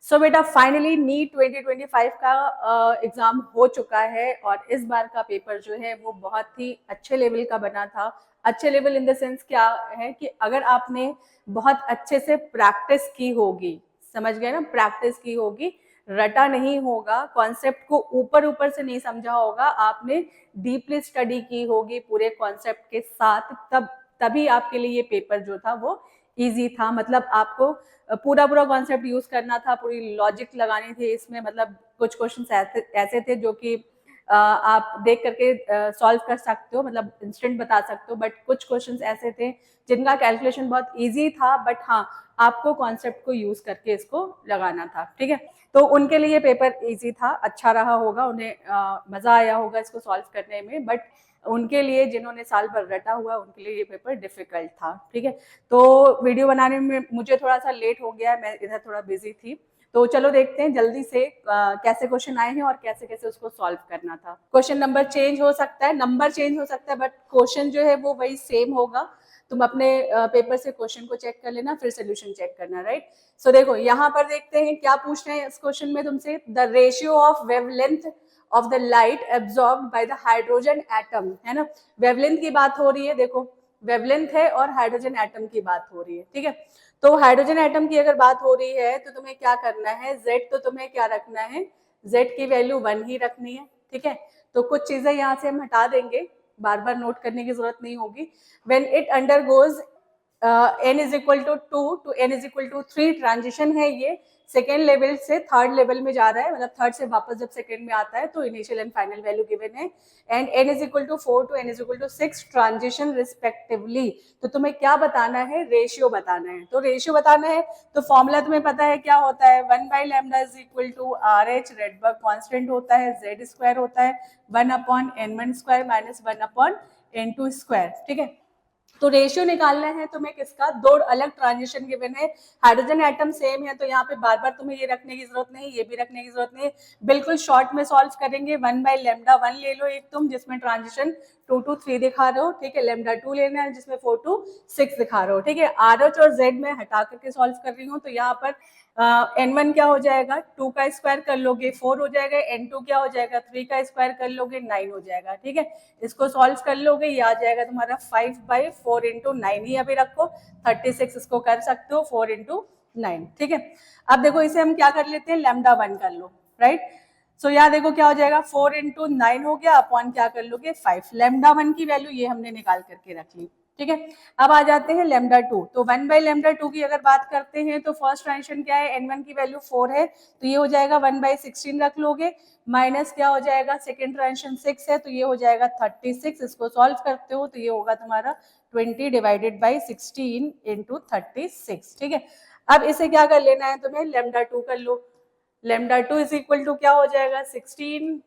सो बेटा finally NEET 2025 का exam हो चुका है और इस बार का पेपर जो है वो बहुत ही अच्छे लेवल का बना था। अच्छे लेवल इन द सेंस क्या है कि अगर आपने बहुत अच्छे से प्रैक्टिस की होगी, समझ गए ना, प्रैक्टिस की होगी, रटा नहीं होगा, कॉन्सेप्ट को ऊपर ऊपर से नहीं समझा होगा, आपने डीपली स्टडी की होगी पूरे कॉन्सेप्ट के साथ, तभी आपके लिए ये पेपर जो था वो इजी था। मतलब आपको पूरा पूरा कॉन्सेप्ट यूज करना था, पूरी लॉजिक लगानी थी इसमें। मतलब कुछ क्वेश्चंस ऐसे थे जो कि आप देख करके सॉल्व कर सकते हो, मतलब इंस्टेंट बता सकते हो, बट कुछ क्वेश्चंस ऐसे थे जिनका कैलकुलेशन बहुत इजी था, बट हाँ आपको कॉन्सेप्ट को यूज करके इसको लगाना था। ठीक है, तो उनके लिए पेपर इजी था, अच्छा रहा होगा, उन्हें मजा आया होगा इसको सॉल्व करने में। बट उनके लिए जिन्होंने साल भर रटा हुआ उनके लिए ये पेपर डिफिकल्ट था। ठीक है, तो वीडियो बनाने में मुझे थोड़ा सा लेट हो गया, मैं इधर थोड़ा बिजी थी। तो चलो देखते हैं जल्दी से कैसे क्वेश्चन आए हैं और कैसे कैसे उसको सॉल्व करना था। क्वेश्चन नंबर चेंज हो सकता है, नंबर चेंज हो सकता है, बट क्वेश्चन जो है वो वही सेम होगा। तुम अपने पेपर से क्वेश्चन को चेक कर लेना, फिर सोल्यूशन चेक करना। राइट, सो देखो यहाँ पर देखते हैं क्या पूछ रहे हैं इस क्वेश्चन में तुमसे। The ratio of wavelength of the light absorbed by the hydrogen atom, है ना, वेवलेंथ की बात हो रही है। देखो वेवलेंथ है और हाइड्रोजन एटम की बात हो रही है। ठीक है, तो हाइड्रोजन एटम की अगर बात हो रही है तो तुम्हें क्या करना है, जेड तो तुम्हें क्या रखना है, जेड की वैल्यू 1 ही रखनी है। ठीक है, तो कुछ चीजें यहाँ से हम हटा देंगे, बार बार नोट करने की जरूरत नहीं होगी। When it undergoes n is equal to 2 to n is equal to 3 transition है, ये सेकेंड लेवल से थर्ड लेवल में जा रहा है, मतलब थर्ड से वापस जब सेकेंड में आता है तो initial and final value given है। And n is equal to 4 to n is equal to 6 transition respectively. तो तुम्हें क्या बताना है, रेशियो बताना है। तो रेशियो बताना है तो फॉर्मूला तुम्हें पता है क्या होता है, 1 by lambda is equal to R H, Rydberg constant होता है, जेड स्क्वायर होता है 1 upon n1 square minus 1 upon n2 square. ठीक है, तो रेशियो निकालना है तुम्हें किसका, दो अलग ट्रांजिशन गिवन है, हाइड्रोजन एटम सेम है, तो यहाँ पे बार बार तुम्हें ये रखने की जरूरत नहीं, ये भी रखने की जरूरत नहीं, बिल्कुल शॉर्ट में सॉल्व करेंगे। 1 बाई लेमडा 1 ले लो एक तुम, जिसमें ट्रांजिशन 2 to 3 दिखा रहे हो। ठीक है, लेमडा 2 लेना है जिसमें 4 to 6 दिखा रहे हो। ठीक है, आर एच और जेड में हटा करके सॉल्व कर रही हूँ, तो यहाँ पर n1 क्या हो जाएगा, 2 का स्क्वायर कर लोगे 4 हो जाएगा, n2 क्या हो जाएगा, 3 का स्क्वायर कर लोगे 9 हो जाएगा। ठीक है, इसको सॉल्व कर लोगे, ये आ जाएगा तुम्हारा 5 बाई 4 इंटू 9 ही अभी रखो, 36 इसको कर सकते हो 4 इंटू 9। ठीक है, अब देखो इसे हम क्या कर लेते हैं, लैम्डा 1 कर लो। राइट, सो यहाँ देखो क्या हो जाएगा, 4 इंटू 9 हो गया, अपॉन क्या कर लोगे 5, लैम्डा 1 की वैल्यू ये हमने निकाल करके रख ली। ठीक है, अब आ जाते हैं लैम्डा 2। तो 1 बाई लैम्डा 2 की अगर बात करते हैं तो फर्स्ट ट्रांजिशन क्या है, n1 की वैल्यू 4 है, तो ये हो जाएगा 1 बाई 16 रख लोगे, माइनस क्या हो जाएगा, सेकेंड ट्रांजिशन 6 है, तो ये हो जाएगा 36, इसको सॉल्व करते हो तो ये होगा तुम्हारा 20 डिवाइडेड बाई 16 इंटू 36। ठीक है, अब इसे क्या कर लेना है तुम्हें, लैम्डा 2 कर लो, लैम्डा 2 इज इक्वल टू क्या हो जाएगा 16,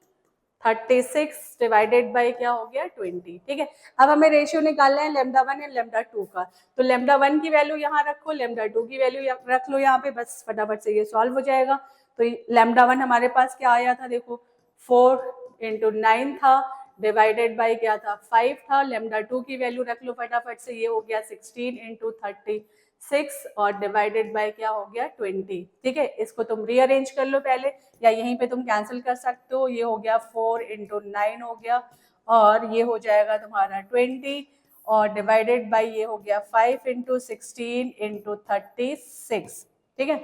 36 डिवाइडेड बाई क्या हो गया 20। ठीक है, अब हमें रेशियो निकालना है लैम्डा 1 एंड लैम्डा 2 का, तो लैम्डा 1 की वैल्यू यहाँ रखो, लैम्डा 2 की वैल्यू रख लो यहाँ पे, बस फटाफट से ये सॉल्व हो जाएगा। तो लैम्डा 1 हमारे पास क्या आया था, देखो 4 इंटू 9 था, डिवाइडेड बाई क्या था 5 था, लैम्डा 2 की वैल्यू रख लो फटाफट से, ये हो गया 16 इंटू 36 और डिवाइडेड बाय क्या हो गया 20। ठीक है, इसको तुम रीअरेंज कर लो पहले, या यहीं पे तुम कैंसिल कर सकते हो, ये हो गया 4 इंटू 9 हो गया, और ये हो जाएगा तुम्हारा 20, और डिवाइडेड बाय ये हो गया 5 इंटू 16 इंटू 36। ठीक है,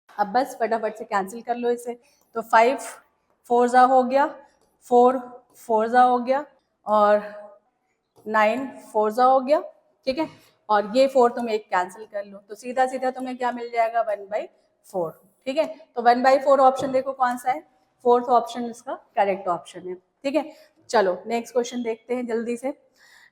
अब बस फटाफट से कैंसिल कर लो इसे, तो 5 4 जा हो गया, 4 4 जा हो गया, और 9 4 जा हो गया। ठीक है, और ये 4 तुम एक कैंसिल कर लो, तो सीधा सीधा तुम्हें क्या मिल जाएगा 1/4। ठीक है, तो 1/4 ऑप्शन देखो कौन सा है, फोर्थ ऑप्शन इसका करेक्ट ऑप्शन है। ठीक है, चलो नेक्स्ट क्वेश्चन देखते हैं जल्दी से।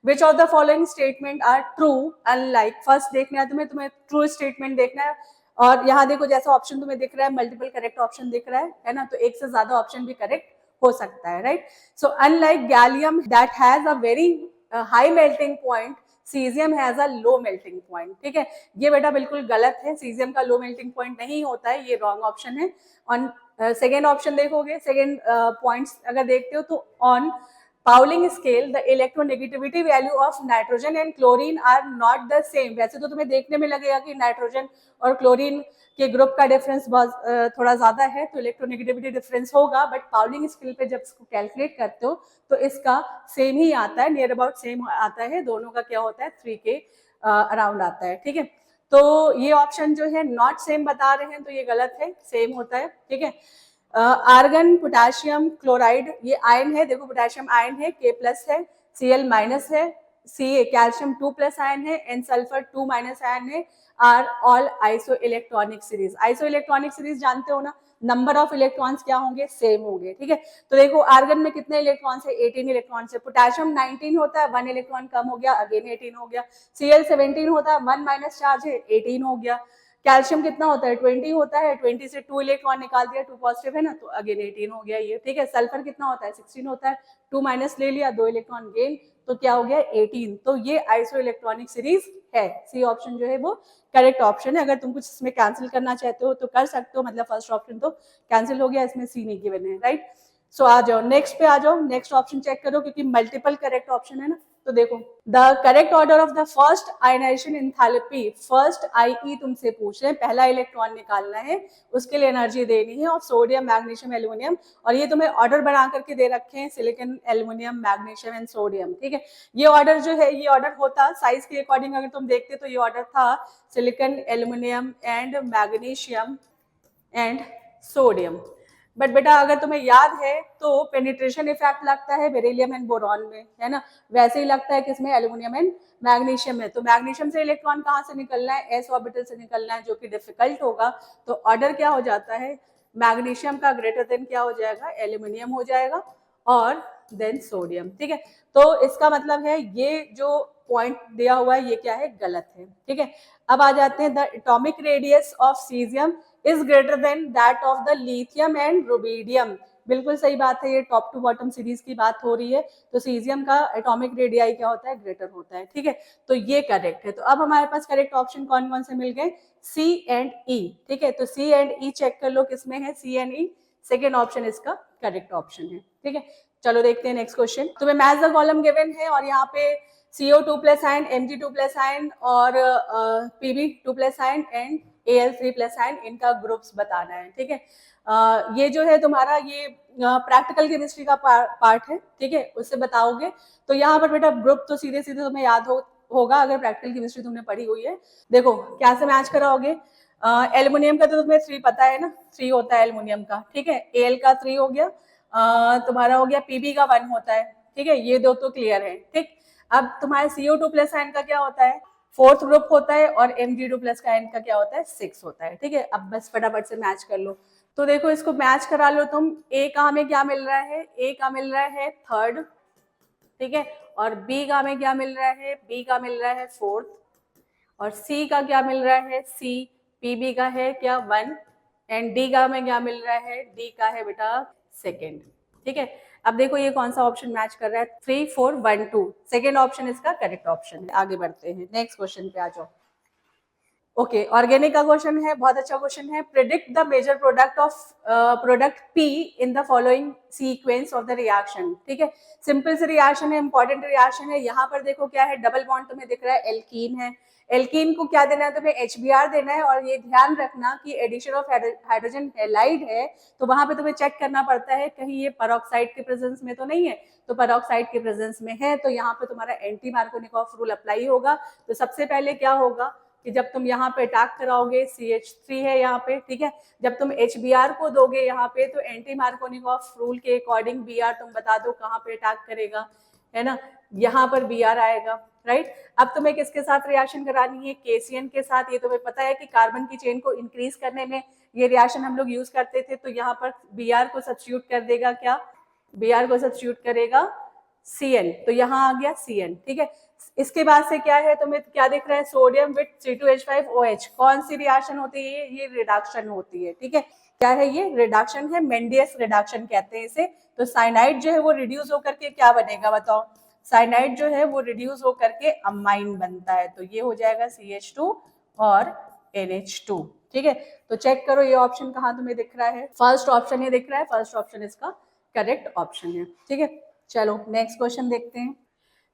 Which of the following statement are true unlike, first देखना है तुम्हें ट्रू स्टेटमेंट देखना है, और यहाँ देखो जैसा ऑप्शन तुम्हें दिख रहा है मल्टीपल करेक्ट ऑप्शन दिख रहा है ना, तो एक से ज्यादा ऑप्शन भी करेक्ट हो सकता है। Right, so unlike gallium that has a very high melting point, caesium has a low melting point. ठीक है, ये बेटा बिल्कुल गलत है, सीजियम का लो मेल्टिंग पॉइंट नहीं होता है, ये रॉन्ग ऑप्शन है। ऑन सेकेंड ऑप्शन देखोगे, सेकेंड पॉइंट्स अगर देखते हो तो on Pauling scale, the electronegativity value of nitrogen and chlorine are not the same. वैसे तो तुम्हें देखने में लगेगा कि नाइट्रोजन और क्लोरीन के ग्रुप का डिफरेंस बहुत थोड़ा ज्यादा है, तो इलेक्ट्रोनेगेटिविटी डिफरेंस होगा, बट पाउलिंग स्केल पे जब इसको कैलकुलेट करते हो तो इसका सेम ही आता है, नियर अबाउट सेम आता है, दोनों का क्या होता है 3 के अराउंड आता है, ठीक है। तो ये ऑप्शन जो है नॉट सेम बता रहे हैं, तो ये गलत है, सेम होता है, ठीक है। आर्गन, पोटेशियम क्लोराइड, ये आयन है, देखो पोटेशियम आयन है, के प्लस है, Cl माइनस है, सी कैल्शियम 2 प्लस आयन है, एंड सल्फर 2 माइनस आयन है, are all isoelectronic series. Isoelectronic series जानते हो ना, नंबर ऑफ इलेक्ट्रॉन्स क्या होंगे, सेम होंगे, ठीक है। तो देखो आर्गन में कितने इलेक्ट्रॉन्स है, 18 इलेक्ट्रॉन्स है, पोटेशियम 19 होता है, 1 इलेक्ट्रॉन कम हो गया, अगेन 18 हो गया, Cl 17 होता है, 1 माइनस चार्ज है, 18 हो गया, कैल्शियम कितना होता है 20 होता है, 20 से 2 इलेक्ट्रॉन निकाल दिया, 2 पॉजिटिव है ना, तो अगेन 18 हो गया ये, ठीक है। सल्फर कितना होता है 16 होता है, 2 माइनस ले लिया, 2 इलेक्ट्रॉन गेन, तो क्या हो गया 18। तो ये आइसो इलेक्ट्रॉनिक सीरीज है, सी ऑप्शन जो है वो करेक्ट ऑप्शन है। अगर तुम कुछ इसमें कैंसिल करना चाहते हो तो कर सकते हो, मतलब फर्स्ट ऑप्शन तो कैंसिल हो गया, इसमें सी नहीं गिवन है, राइट। सो आ जाओ नेक्स्ट पे, आ जाओ नेक्स्ट ऑप्शन चेक करो, क्योंकि मल्टीपल करेक्ट ऑप्शन है ना। तो देखो the correct order of the first ionisation enthalpy, first IE तुमसे पूछ रहे हैं, पहला इलेक्ट्रॉन निकालना है, उसके लिए एनर्जी देनी है ऑफ सोडियम, मैग्नीशियम, एल्यूमिनियम, और ये तुम्हें ऑर्डर बना करके दे रखे हैं, silicon, aluminium, magnesium and sodium, ठीक है। ये ऑर्डर जो है, ये ऑर्डर होता साइज के अकॉर्डिंग, अगर तुम देखते तो ये ऑर्डर था silicon, aluminium and magnesium and sodium. But बेटा अगर तुम्हें याद है तो पेनिट्रेशन इफेक्ट लगता है बेरिलियम एंड बोरॉन में, है ना, वैसे ही लगता है किसमें, एल्यूमिनियम एंड मैग्नीशियम में। तो मैग्नीशियम से इलेक्ट्रॉन कहाँ से निकलना है, एस ऑर्बिटल से निकलना है, जो कि डिफिकल्ट होगा, तो ऑर्डर क्या हो जाता है, मैग्नीशियम का ग्रेटर देन क्या हो जाएगा, एल्यूमिनियम हो जाएगा, और देन सोडियम, ठीक है। तो इसका मतलब है ये जो पॉइंट दिया हुआ है ये क्या है, गलत है, ठीक है। अब आ जाते हैं, the atomic radius of caesium is greater than that of the lithium and rubidium. बिल्कुल सही बात है, ये टॉप टू बॉटम सीरीज की बात हो रही है, तो सीजियम का एटॉमिक रेडियाई क्या होता है, ग्रेटर होता है, ठीक है। तो ये करेक्ट है। तो अब हमारे पास करेक्ट ऑप्शन कौन कौन से मिल गए, सी एंड ई, ठीक है। तो सी एंड ई चेक कर लो किसमें है, सी एंड ई, सेकेंड ऑप्शन इसका करेक्ट ऑप्शन है, ठीक है। चलो देखते हैं नेक्स्ट क्वेश्चन। तुम्हें मैच द कॉलम गिवन है, और यहाँ पे CO2 plus ion, Mg2 plus ion, और Pb2 plus ion and Al3 plus ion, इनका ग्रुप्स बताना है, ठीक है। ये जो है तुम्हारा ये प्रैक्टिकल केमिस्ट्री का पार्ट है, ठीक है, उससे बताओगे। तो यहाँ पर बेटा ग्रुप तो सीधे सीधे तुम्हें याद होगा अगर प्रैक्टिकल केमिस्ट्री तुमने पढ़ी हुई है। देखो क्या से मैच कराओगे, एल्युमिनियम का तो तुम्हें 3 पता है ना, 3 होता है एल्युमिनियम का, ठीक है। Al का 3 हो गया, तुम्हारा हो गया, Pb का 1 होता है, ठीक है, ये दो तो क्लियर है, ठीक। अब तुम्हारे CO2 प्लस आयन का क्या होता है, 4th ग्रुप होता है, और Mg2 प्लस का आयन का क्या होता है, 6 होता है, ठीक है। अब बस फटाफट से मैच कर लो। तो देखो इसको मैच करा लो तुम, ए का हमें क्या मिल रहा है, ए का मिल रहा है 3rd, ठीक है, और बी का हमें क्या मिल रहा है, बी का मिल रहा है 4th, और सी का क्या मिल रहा है, सी, पीबी का है क्या 1, एंड डी का हमें क्या मिल रहा है, डी का है बेटा 2nd, ठीक है। अब देखो ये कौन सा ऑप्शन मैच कर रहा है, 3 4 1 2, सेकेंड ऑप्शन इसका करेक्ट ऑप्शन है। आगे बढ़ते हैं, नेक्स्ट क्वेश्चन पे आ जाओ। ओके, ऑर्गेनिक का क्वेश्चन है, बहुत अच्छा क्वेश्चन है। Predict the major product of product P in the following sequence of the reaction, ठीक है। सिंपल से रिएक्शन है, इंपॉर्टेंट रिएक्शन है। यहाँ पर देखो क्या है, डबल बॉन्ड तुम्हें दिख रहा है, एल्कीन है, एल्कीन को क्या देना है तुम्हें, HBr देना है, और ये ध्यान रखना कि एडिशन ऑफ हाइड्रोजन हैलाइड है, तो वहां पे तुम्हें चेक करना पड़ता है कहीं ये पेरोक्साइड के प्रेजेंस में तो नहीं है, तो पेरोक्साइड के प्रेजेंस में है, तो यहाँ पे तुम्हारा एंटी मार्कोनिकॉफ रूल अप्लाई होगा। तो सबसे पहले क्या होगा कि जब तुम यहाँ पे अटैक कराओगे, CH3 है यहाँ पे, ठीक है, जब तुम HBr को दोगे यहाँ पे, तो एंटी मार्कोनिकॉफ रूल के अकॉर्डिंग Br तुम बता दो कहाँ पे अटैक करेगा, है ना, यहाँ पर Br आएगा, राइट। अब तुम्हें किसके साथ रिएक्शन करानी है, KCN के साथ। ये तुम्हें पता है कि कार्बन की चेन को इंक्रीज करने में ये रिएक्शन हम लोग यूज करते थे, तो यहाँ पर Br को सब्स्टिट्यूट कर देगा, क्या, Br को सब्स्टिट्यूट करेगा Cn, तो यहाँ आ गया Cn, ठीक है। इसके बाद से क्या है, तुम्हें क्या दिख रहा है, सोडियम विद C2H5OH, कौन सी रिएक्शन होती है, ये रिडक्शन होती है, ठीक है। क्या है ये, रिडक्शन है, मेंडियस रिडक्शन कहते हैं इसे। तो साइनाइड जो है वो रिड्यूस होकर के क्या बनेगा बताओ, साइनाइड जो है वो रिड्यूस होकर के अमाइन बनता है, तो ये हो जाएगा CH2 और NH2, ठीक है। तो चेक करो ये ऑप्शन कहाँ तुम्हें दिख रहा है, फर्स्ट ऑप्शन ये दिख रहा है, फर्स्ट ऑप्शन इसका करेक्ट ऑप्शन है, ठीक है। चलो नेक्स्ट क्वेश्चन देखते हैं।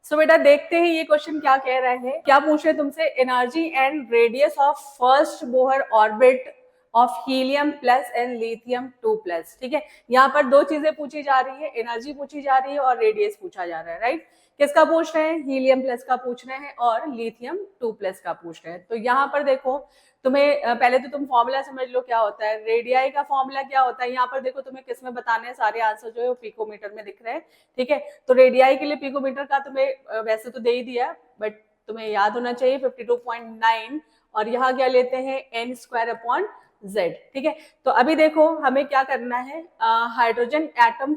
सो बेटा देखते हैं ये क्वेश्चन क्या कह रहा है। क्या पूछ रहे तुमसे, energy and radius of first Bohr orbit of helium plus and lithium 2+। ठीक है, यहाँ पर दो चीजें पूछी जा रही है, एनर्जी पूछी जा रही है और रेडियस पूछा जा रहा है। राइट, किसका पूछ रहे हैं, हीलियम प्लस का पूछ रहे हैं और लिथियम 2+ का पूछ रहे हैं। तो यहाँ पर देखो तुम्हें पहले तो तुम फॉर्मूला समझ लो क्या होता है, रेडियाई का फॉर्मूला क्या होता है। यहाँ पर देखो तुम्हें किस में बताने हैं, सारे आंसर जो है वो पिकोमीटर में दिख रहे हैं। ठीक है, तो रेडियाई के लिए पिकोमीटर का तुम्हें वैसे तो दे ही दिया, बट तुम्हें याद होना चाहिए 52.9, और यहाँ क्या लेते हैं n² z। ठीक है, तो अभी देखो हमें क्या करना है, hydrogen atom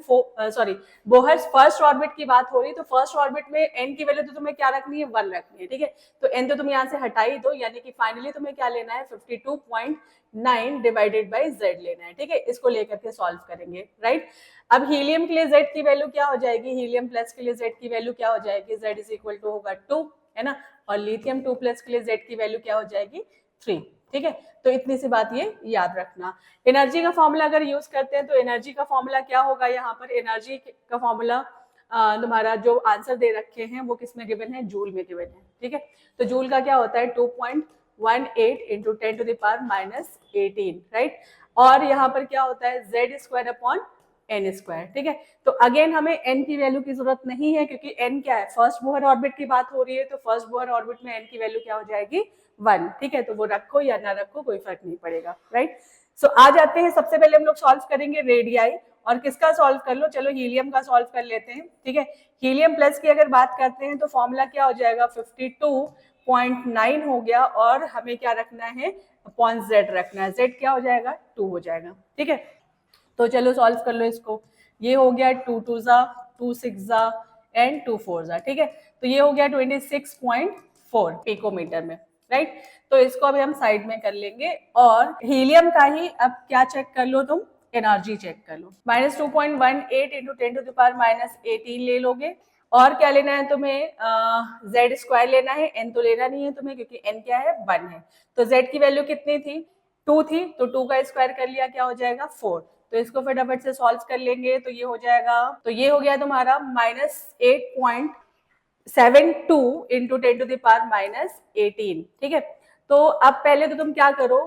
Bohr's first orbit की बात हो रही है, तो फर्स्ट ऑर्बिट में n की वैल्यू तो तुम्हें क्या रखनी है, 1 रखनी है। ठीक है, तो n तो तुम यहाँ से हटा ही दो, यानी कि फाइनली तुम्हें क्या लेना है, 52.9 डिवाइडेड बाई z लेना है। ठीक है, इसको लेकर के सॉल्व करेंगे। राइट, अब हीलियम के लिए z की वैल्यू क्या हो जाएगी, हीलियम प्लस के लिए z की वैल्यू क्या हो जाएगी, z इज इक्वल टू होगा 2, है ना, और लिथियम 2+ के लिए z की वैल्यू क्या हो जाएगी, 3। ठीक है, तो इतनी सी बात ये याद रखना। एनर्जी का फॉर्मूला अगर यूज करते हैं तो एनर्जी का फॉर्मूला क्या होगा, यहाँ पर एनर्जी का फॉर्मूला तुम्हारा जो आंसर दे रखे हैं वो किसमें गिवन है, जूल में गिवन है। ठीक है, तो जूल का क्या होता है 2.18 इंटू 10⁻⁻18। राइट, और यहाँ पर क्या होता है z² ठीक है, तो अगेन हमें n की वैल्यू की जरूरत नहीं है, क्योंकि n क्या है, फर्स्ट बोहर ऑर्बिट की बात हो रही है, तो फर्स्ट बोहर ऑर्बिट में n की वैल्यू क्या हो जाएगी, 1। ठीक है, तो वो रखो या ना रखो कोई फर्क नहीं पड़ेगा। राइट, सो आ जाते हैं, सबसे पहले हम लोग सॉल्व करेंगे रेडियाई, और किसका सॉल्व कर लो, चलो हीलियम का सॉल्व कर लेते हैं। ठीक है, हीलियम प्लस की अगर बात करते हैं तो फॉर्मूला क्या हो जाएगा, 52.9 हो गया, और हमें क्या रखना है, अपॉन z रखना है, z क्या हो जाएगा, 2 हो जाएगा। ठीक है, तो चलो सॉल्व कर लो इसको, ये हो गया 2 2 जा 2 6 जा एंड 2 4 जा। ठीक है, तो ये हो गया 26.4 पिकोमीटर में। राइट, तो इसको अभी हम साइड में कर लेंगे, और हीलियम का ही अब क्या चेक कर लो तुम, एनर्जी चेक कर लो। -2.18 इंटू 10⁻⁻18 ले लोगे, और क्या लेना है तुम्हें, z² लेना है, n तो लेना नहीं है तुम्हें क्योंकि n क्या है, 1 है। तो z की वैल्यू कितनी थी, 2 थी, तो 2 का स्क्वायर कर लिया, क्या हो जाएगा 4। तो इसको फटाफट से सॉल्व कर लेंगे, तो ये हो जाएगा, तो ये हो गया तुम्हारा -8.72 इंटू 10⁻⁻18। ठीक है, तो अब पहले तो तुम क्या करो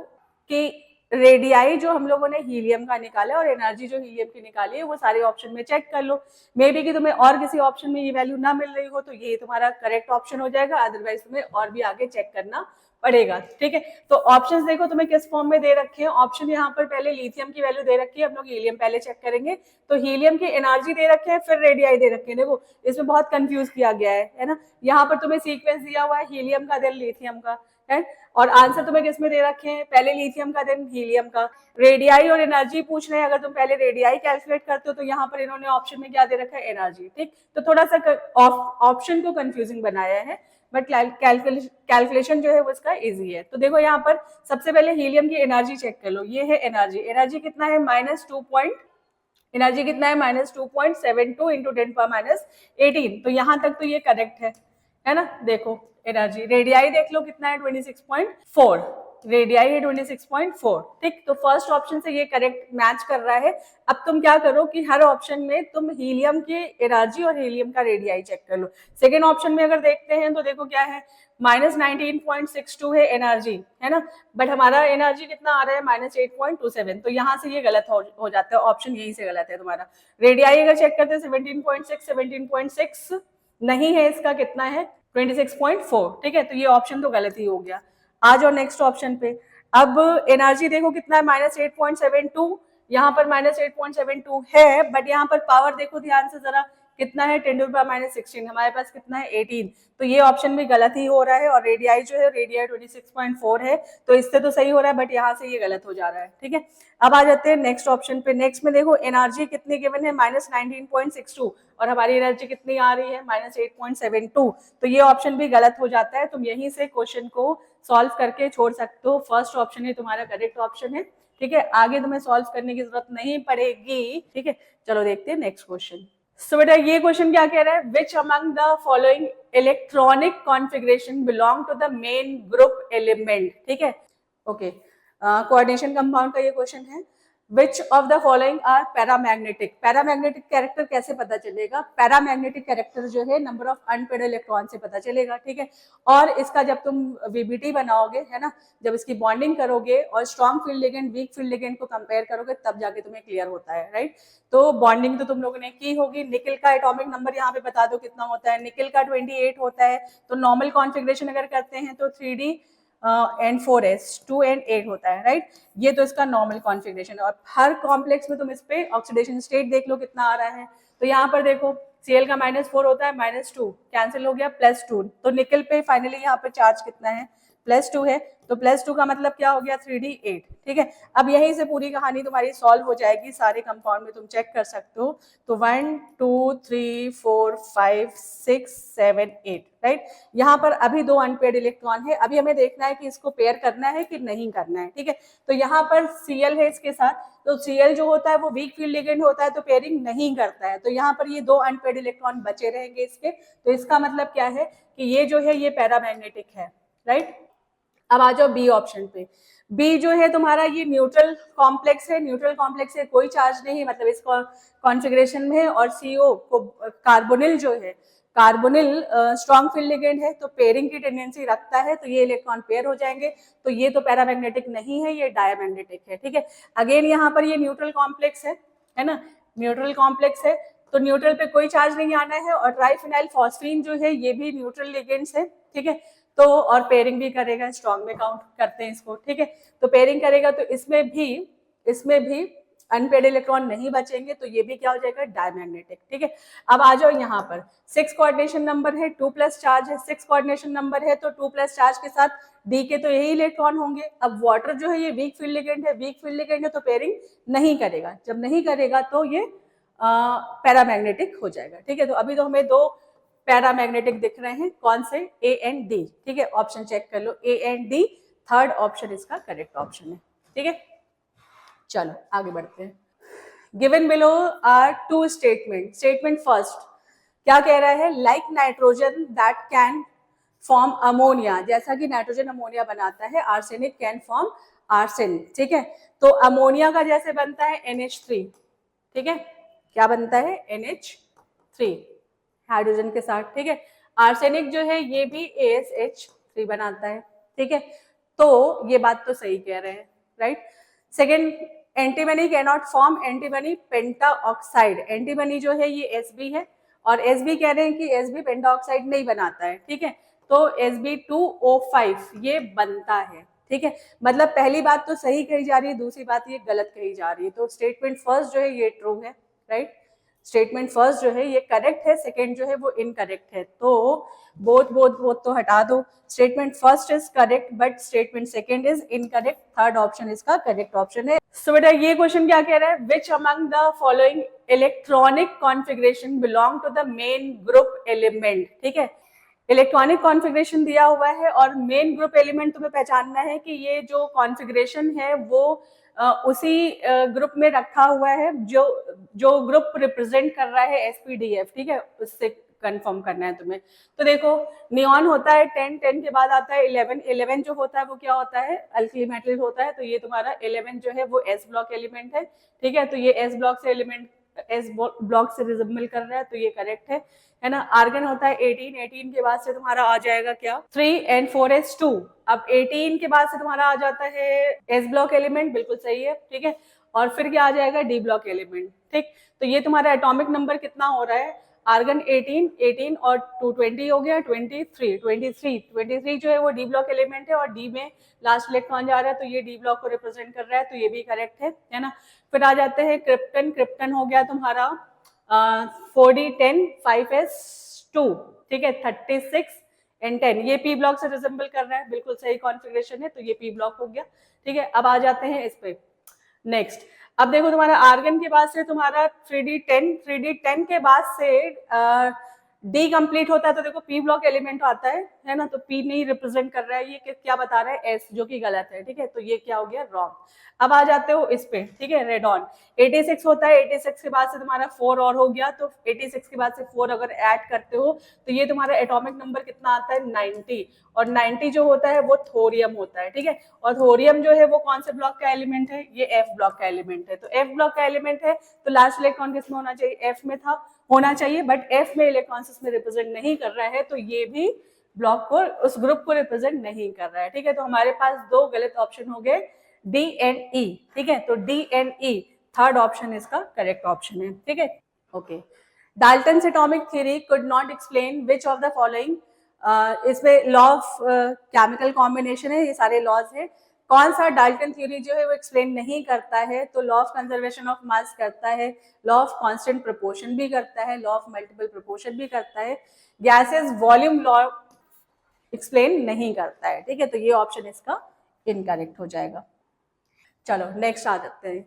कि रेडियाई जो हम लोगों ने हीलियम का निकाला और एनर्जी जो हीलियम की निकाली है वो सारे ऑप्शन में चेक कर लो। मे बी कि तुम्हें और किसी ऑप्शन में ये वैल्यू ना मिल रही हो तो ये तुम्हारा करेक्ट ऑप्शन हो जाएगा, अदरवाइज तुम्हें और भी आगे चेक करना पड़ेगा। ठीक है, तो ऑप्शंस देखो तुम्हें किस फॉर्म में दे रखे हैं, ऑप्शन यहाँ पर पहले लिथियम की वैल्यू दे रखी है, हम लोग हीलियम पहले चेक करेंगे। तो हीलियम की एनर्जी दे रखे हैं, फिर रेडियाई दे रखे हैं। देखो इसमें बहुत कंफ्यूज किया गया है ना, यहाँ पर तुम्हें सीक्वेंस दिया हुआ है हीलियम का देन लिथियम का, है, और आंसर तुम्हें किसमें दे रखे हैं, पहले लिथियम का देन हीलियम का। रेडियाई और एनर्जी पूछ रहे हैं, अगर तुम पहले रेडियाई कैलकुलेट करते हो तो यहाँ पर इन्होंने ऑप्शन में क्या दे रखा है, एनर्जी। ठीक, तो थोड़ा सा ऑप्शन को कंफ्यूजिंग बनाया है, बट कैलकुलेशन जो है वो इसका इजी है। तो देखो यहाँ पर सबसे पहले हीलियम की एनर्जी चेक कर लो, ये है एनर्जी, एनर्जी कितना है एनर्जी कितना है -2.72 इंटू 10⁻⁻18। तो यहाँ तक तो ये करेक्ट है ना। देखो एनर्जी, रेडियाई देख लो कितना है 26.4, रेडियाई है 26.4। ठीक, तो फर्स्ट ऑप्शन से ये करेक्ट मैच कर रहा है। अब तुम क्या करो कि हर ऑप्शन में तुम हीलियम की एनर्जी और हीलियम का रेडियाई चेक कर लो। सेकेंड ऑप्शन में अगर देखते हैं तो देखो क्या है, -19.62 है एनर्जी, है ना, बट हमारा एनर्जी कितना आ रहा है -8.27, तो यहाँ से ये गलत हो जाता है, ऑप्शन यहीं से गलत है तुम्हारा। रेडियाई अगर चेक करते हैं 17.6 नहीं है, इसका कितना है 26.4। ठीक है, तो ये ऑप्शन तो गलत ही हो गया। आ जाओ नेक्स्ट ऑप्शन पे। अब एनर्जी देखो कितना है -8.72, यहाँ पर -8.72 है, बट यहाँ पर पावर देखो ध्यान से जरा कितना है 10⁻⁻16, हमारे पास कितना है 18, तो ये ऑप्शन भी गलत ही हो रहा है। और रेडियाई जो है रेडियाई 26.4 है, तो इससे तो सही हो रहा है, बट यहाँ से ये गलत हो जा रहा है। ठीक है, अब आ जाते हैं नेक्स्ट ऑप्शन पे। नेक्स्ट में देखो एनर्जी कितनी गिवन है -19.62, और हमारी एनर्जी कितनी आ रही है -8.72, तो ये ऑप्शन भी गलत हो जाता है। तुम यहीं से क्वेश्चन को सॉल्व करके छोड़ सकते हो, फर्स्ट ऑप्शन ही तुम्हारा करेक्ट ऑप्शन है। ठीक है, आगे तुम्हें सॉल्व करने की जरूरत नहीं पड़ेगी। ठीक है, चलो देखते हैं नेक्स्ट क्वेश्चन। सो बेटा ये क्वेश्चन क्या कह रहा है, which among the following electronic configuration belong to the main group element. ठीक है, ओके, कोऑर्डिनेशन कंपाउंड का ये क्वेश्चन है। Which of the following are paramagnetic. Paramagnetic character कैसे पता चलेगा? पैरामैग्नेटिक कैरेक्टर जो है नंबर ऑफ अनपेड इलेक्ट्रॉन से पता चलेगा, ठीक है। और इसका जब तुम वीबीटी बनाओगे, है ना, जब इसकी बॉन्डिंग करोगे और strong field ligand weak field ligand को कंपेयर करोगे, तब जाके तुम्हें क्लियर होता है, राइट। तो बॉन्डिंग तो तुम लोगों ने की होगी। निकल का एटॉमिक नंबर यहाँ पे बता दो कितना होता है। निकल का 28 होता है। तो नॉर्मल कॉन्फ़िगरेशन अगर करते हैं तो 3D N4s 2 and 8 होता है, राइट। ये तो इसका नॉर्मल कॉन्फ़िगरेशन है। और हर कॉम्प्लेक्स में तुम इस पे ऑक्सीडेशन स्टेट देख लो कितना आ रहा है। तो यहाँ पर देखो Cl का -4 होता है, -2 कैंसिल हो गया, +2। तो निकल पे फाइनली यहाँ पे चार्ज कितना है? +2 है। तो +2 का मतलब क्या हो गया? 3D8, ठीक है। अब यहीं से पूरी कहानी तुम्हारी सॉल्व हो जाएगी। सारे कंपाउंड में तुम चेक कर सकते हो। तो 1 2 3 4 5 6 7 8, राइट। यहाँ पर अभी 2 अनपेड इलेक्ट्रॉन है। अभी हमें देखना है कि इसको पेयर करना है कि नहीं करना है, ठीक है। तो यहाँ पर Cl है इसके साथ। तो Cl जो होता है वो वीक फील्ड लिगेंड होता है, तो पेयरिंग नहीं करता है। तो यहाँ पर ये 2 अनपेड इलेक्ट्रॉन बचे रहेंगे इसके। तो इसका मतलब क्या है कि ये जो है ये पैरामैग्नेटिक है, राइट। अब आ जाओ बी ऑप्शन पे। बी जो है तुम्हारा ये न्यूट्रल कॉम्प्लेक्स है। न्यूट्रल कॉम्प्लेक्स है, कोई चार्ज नहीं, मतलब इसको कॉन्फ़िगरेशन में। और CO को कार्बोनिल जो है, कार्बोनिल स्ट्रॉन्ग फील्ड लिगेंड है, तो पेयरिंग की टेंडेंसी रखता है। तो ये इलेक्ट्रॉन पेयर हो जाएंगे। तो ये तो पैरामैग्नेटिक नहीं है, ये डायमैग्नेटिक है, ठीक है। अगेन यहाँ पर ये न्यूट्रल कॉम्प्लेक्स है ना, न्यूट्रल कॉम्प्लेक्स है। तो न्यूट्रल पे कोई चार्ज नहीं आना है। और ट्राइफिनाइल फॉस्फीन जो है ये भी न्यूट्रल लिगेंड्स है, ठीक है। तो और पेयरिंग भी करेगा, स्ट्रॉन्ग में काउंट करते हैं इसको, ठीक है। तो पेयरिंग करेगा तो इसमें भी अनपेड इलेक्ट्रॉन नहीं बचेंगे। तो ये भी क्या हो जाएगा? डायमैग्नेटिक, ठीक है। अब आ जाओ यहाँ पर 6 कोऑर्डिनेशन नंबर है, 2+ चार्ज है। 6 कोऑर्डिनेशन नंबर है तो 2+ चार्ज के साथ डी के तो यही इलेक्ट्रॉन होंगे। अब वाटर जो है ये वीक फील्ड लिगेंड है, वीक फील्ड लिगेंड है तो पेयरिंग नहीं करेगा। जब नहीं करेगा तो ये पैरामैग्नेटिक हो जाएगा, ठीक है। तो अभी तो हमें 2 पैरामैग्नेटिक दिख रहे हैं, कौन से? ए एंड डी, ठीक है। ऑप्शन चेक कर लो, A and D, third option इसका करेक्ट ऑप्शन है, ठीक है। चलो आगे बढ़ते हैं। Given below are 2 statement. Statement first क्या कह रहा है? Like nitrogen that can form ammonia, जैसा कि नाइट्रोजन अमोनिया बनाता है, आर्सेनिक कैन फॉर्म आर्सेन, ठीक है। तो अमोनिया का जैसे बनता है NH3, ठीक है। क्या बनता है? NH3 हाइड्रोजन के साथ, ठीक है। आर्सेनिक जो है ये भी ASH3 बनाता है, ठीक है। तो ये बात तो सही कह रहे हैं, right. Second, antimony can not form antimony pentoxide. Antimony जो है ये Sb है, और Sb कह रहे हैं कि Sb पेंटाऑक्साइड नहीं बनाता है, ठीक है। तो Sb2O5 ये बनता है, ठीक है। मतलब पहली बात तो सही कही जा रही है, दूसरी बात ये गलत कही जा रही है। तो स्टेटमेंट फर्स्ट जो है ये ट्रू है, राइट। स्टेटमेंट फर्स्ट जो है ये करेक्ट है, सेकंड जो है वो इनकरेक्ट है। तो बोथ तो हटा दो। Statement first is correct but statement second is incorrect. Third option इसका करेक्ट ऑप्शन है। सो बेटा ये क्वेश्चन क्या कह रहा है? Which among the following electronic configuration belong to the main group element, ठीक है। इलेक्ट्रॉनिक कॉन्फ़िगरेशन दिया हुआ है और मेन ग्रुप एलिमेंट तुम्हें पहचानना है कि ये जो कॉन्फ़िगरेशन है वो उसी ग्रुप में रखा हुआ है जो ग्रुप रिप्रेजेंट कर रहा है SPDF, ठीक है। उससे कंफर्म करना है तुम्हें। तो देखो नियॉन होता है 10, 10 के बाद आता है 11, 11 जो होता है वो क्या होता है? अल्कली मेटल होता है। तो ये तुम्हारा 11 जो है वो S ब्लॉक एलिमेंट है, ठीक है। तो ये S ब्लॉक से एलिमेंट S ब्लॉक से रिजेंबल कर रहा है, तो ये करेक्ट है ना। आर्गन होता है 18, 18 के बाद से तुम्हारा आ जाएगा क्या? 3 and 4s2। अब 18 के बाद से तुम्हारा आ जाता है S ब्लॉक एलिमेंट, बिल्कुल सही है, ठीक है। और फिर क्या आ जाएगा? D ब्लॉक एलिमेंट, ठीक। तो ये तुम्हारा एटॉमिक नंबर कितना हो रहा है? आर्गन 18, 18 और 220 हो गया 23 जो है वो D ब्लॉक एलिमेंट है, और D में लास्ट इलेक्ट्रॉन जा रहा है, तो ये D ब्लॉक को रिप्रेजेंट कर रहा है, तो ये भी करेक्ट है ना। फिर आ जाते हैं क्रिप्टन। क्रिप्टन हो गया तुम्हारा 4D10 5s2, ठीक है। 36 and 10 ये P ब्लॉक से रिजेंबल कर रहा है, बिल्कुल सही कॉन्फ़िगरेशन है, तो ये P ब्लॉक हो गया, ठीक है। अब आ जाते हैं इस पे नेक्स्ट। अब देखो तुम्हारा आर्गन के बाद से तुम्हारा 3D10 के बाद से डी कंप्लीट होता है तो देखो पी ब्लॉक एलिमेंट आता है ना, तो पी नहीं रिप्रेजेंट कर रहा है, ये क्या बता रहा है, एस, जो कि गलत है, ठीक है, तो ये क्या हो गया, रॉन्ग। अब आ जाते हो इस पे, ठीक है, रेडॉन 86 होता है, 86 के बाद से तुम्हारा 4 और हो गया, तो 86 के बाद से 4 अगर ऐड करते हो तो ये तुम्हारा एटॉमिक नंबर कितना आता है, 90, और 90 जो होता है वो थोरियम होता है, ठीक है, और थोरियम जो है वो कौन से ब्लॉक का एलिमेंट है, ये एफ ब्लॉक का एलिमेंट है, तो एफ ब्लॉक का एलिमेंट है तो लास्ट इलेक्ट्रॉन किसमें होना चाहिए, एफ में था, होना चाहिए, बट एफ में इलेक्ट्रॉन इसमें रिप्रेजेंट नहीं कर रहा है, तो ये भी ब्लॉक को, उस ग्रुप को रिप्रेजेंट नहीं कर रहा है, ठीक है, तो हमारे पास दो गलत ऑप्शन हो गए, डी एंड ई, ठीक है, तो D and E third option इसका करेक्ट ऑप्शन है, ठीक है, okay. Dalton's atomic theory could not explain which of the following, इसमें लॉ ऑफ केमिकल कॉम्बिनेशन है, ये सारे लॉज है, कौन सा डाल्टन थ्योरी जो है वो एक्सप्लेन नहीं करता है, तो law of conservation of mass करता है, लॉ ऑफ कांस्टेंट प्रोपोर्शन भी करता है, लॉ ऑफ मल्टीपल प्रोपोर्शन भी करता है, गैसेस वॉल्यूम लॉ एक्सप्लेन नहीं करता है, ठीक है, तो ये ऑप्शन इसका इनकरेक्ट हो जाएगा। चलो नेक्स्ट आ जाते हैं।